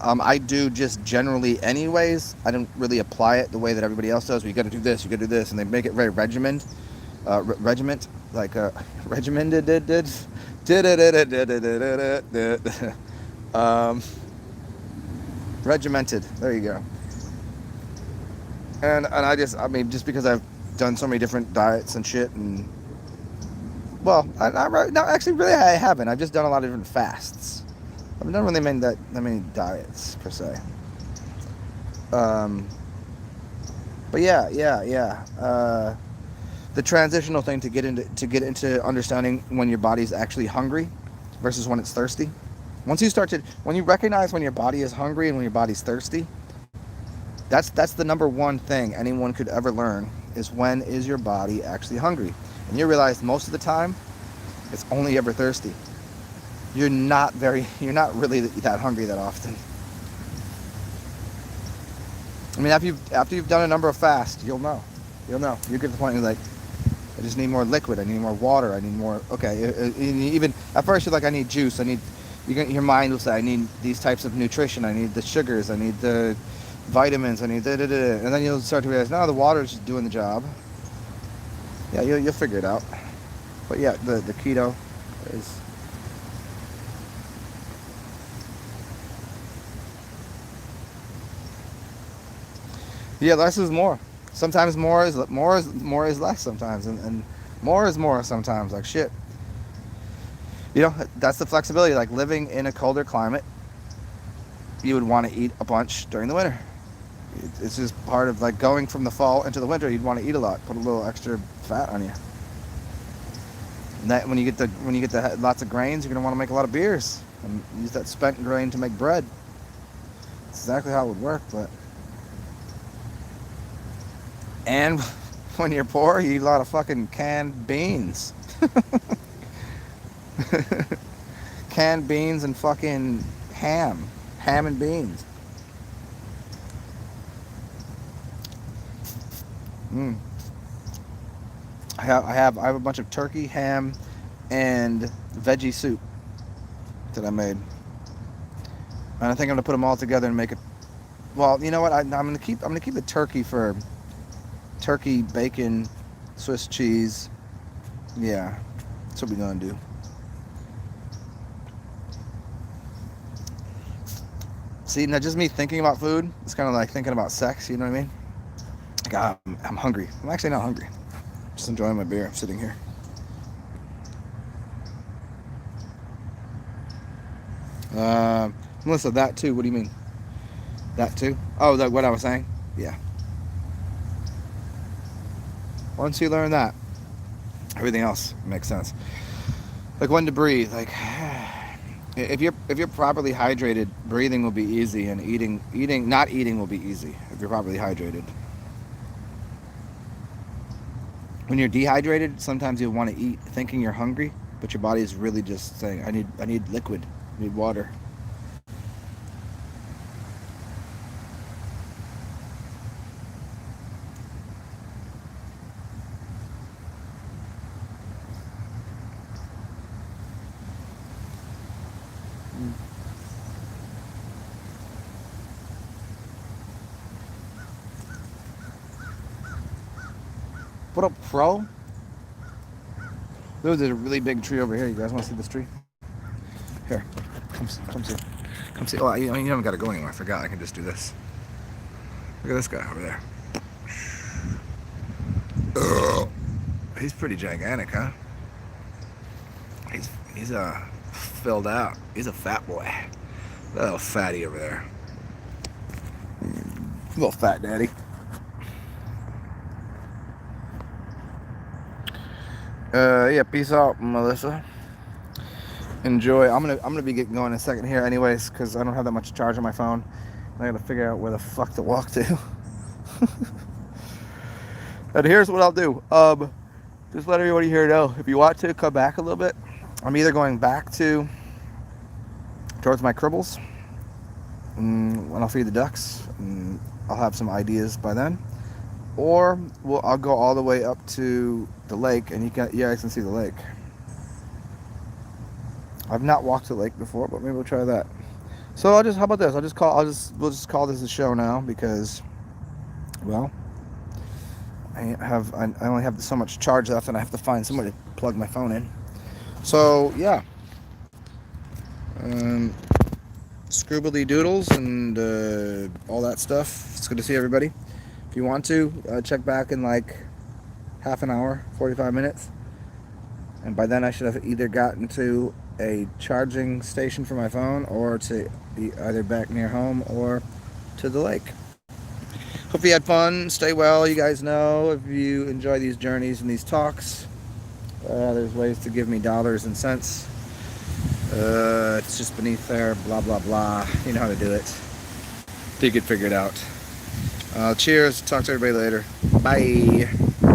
I do just generally anyways. I don't really apply it the way that everybody else does. You got to do this, and they make it very regimented, like regimented. Regimented. There you go. And I mean, just because I've done so many different diets and shit, and well, no, actually, really, I haven't. I've just done a lot of different fasts. I've never really made that many diets per se. But yeah. The transitional thing to get into understanding when your body's actually hungry versus when it's thirsty. When you recognize when your body is hungry and when your body's thirsty, that's the number one thing anyone could ever learn, is when is your body actually hungry. And you realize most of the time it's only ever thirsty. You're not really that hungry that often. I mean, after you've done a number of fasts, you'll know. You get to the point where you're like, I just need more liquid. I need more water. I need more. Okay, even at first you're like, I need juice. Your mind will say, I need these types of nutrition. I need the sugars. I need the vitamins. I need and then you'll start to realize, no, the water is just doing the job. Yeah, you'll figure it out. But yeah, the keto is. Yeah, less is more. Sometimes more is less sometimes, and more is more sometimes. Like shit. You know, that's the flexibility. Like living in a colder climate, you would want to eat a bunch during the winter. It's just part of like going from the fall into the winter. You'd want to eat a lot, put a little extra fat on you. And that when you get the lots of grains, you're gonna want to make a lot of beers and use that spent grain to make bread. That's exactly how it would work, but. And when you're poor, you eat a lot of fucking canned beans. Canned beans and fucking ham and beans. I have a bunch of turkey, ham, and veggie soup that I made, and I think I'm gonna put them all together and make it. Well, you know what? I'm gonna keep the turkey for turkey, bacon, Swiss cheese. Yeah, that's what we're gonna do. See, now just me thinking about food, it's kind of like thinking about sex, you know what I mean? Like, I'm hungry. I'm actually not hungry. I'm just enjoying my beer. I'm sitting here. Melissa, that too. What do you mean? That too? Oh, that what I was saying? Yeah. Once you learn that, everything else makes sense. Like when to breathe. Like if you're properly hydrated, breathing will be easy, and not eating will be easy if you're properly hydrated. When you're dehydrated, sometimes you'll want to eat thinking you're hungry, but your body is really just saying, I need liquid, I need water. What up, Pro? There's a really big tree over here. You guys want to see this tree? Here, come see. Oh, you haven't got to go anywhere. I forgot. I can just do this. Look at this guy over there. He's pretty gigantic, huh? He's filled out. He's a fat boy. That little fatty over there. Little fat daddy. Yeah, peace out, Melissa. Enjoy. I'm gonna be getting going in a second here, anyways, because I don't have that much charge on my phone. I gotta figure out where the fuck to walk to. And here's what I'll do. Just let everybody here know, if you want to come back a little bit, I'm either going back towards my cribbles, and I'll feed the ducks, and I'll have some ideas by then. Or I'll go all the way up to the lake, and you guys can see the lake. I've not walked the lake before, but maybe we'll try that. So how about this? We'll just call this a show now, because, well, I only have so much charge left, and I have to find somebody to plug my phone in. So yeah. scribbly doodles and all that stuff. It's good to see everybody. If you want to, check back in like half an hour, 45 minutes. And by then I should have either gotten to a charging station for my phone or to be either back near home or to the lake. Hope you had fun. Stay well. You guys know if you enjoy these journeys and these talks, there's ways to give me dollars and cents. It's just beneath there, blah, blah, blah. You know how to do it. You could figure it out. Cheers. Talk to everybody later. Bye.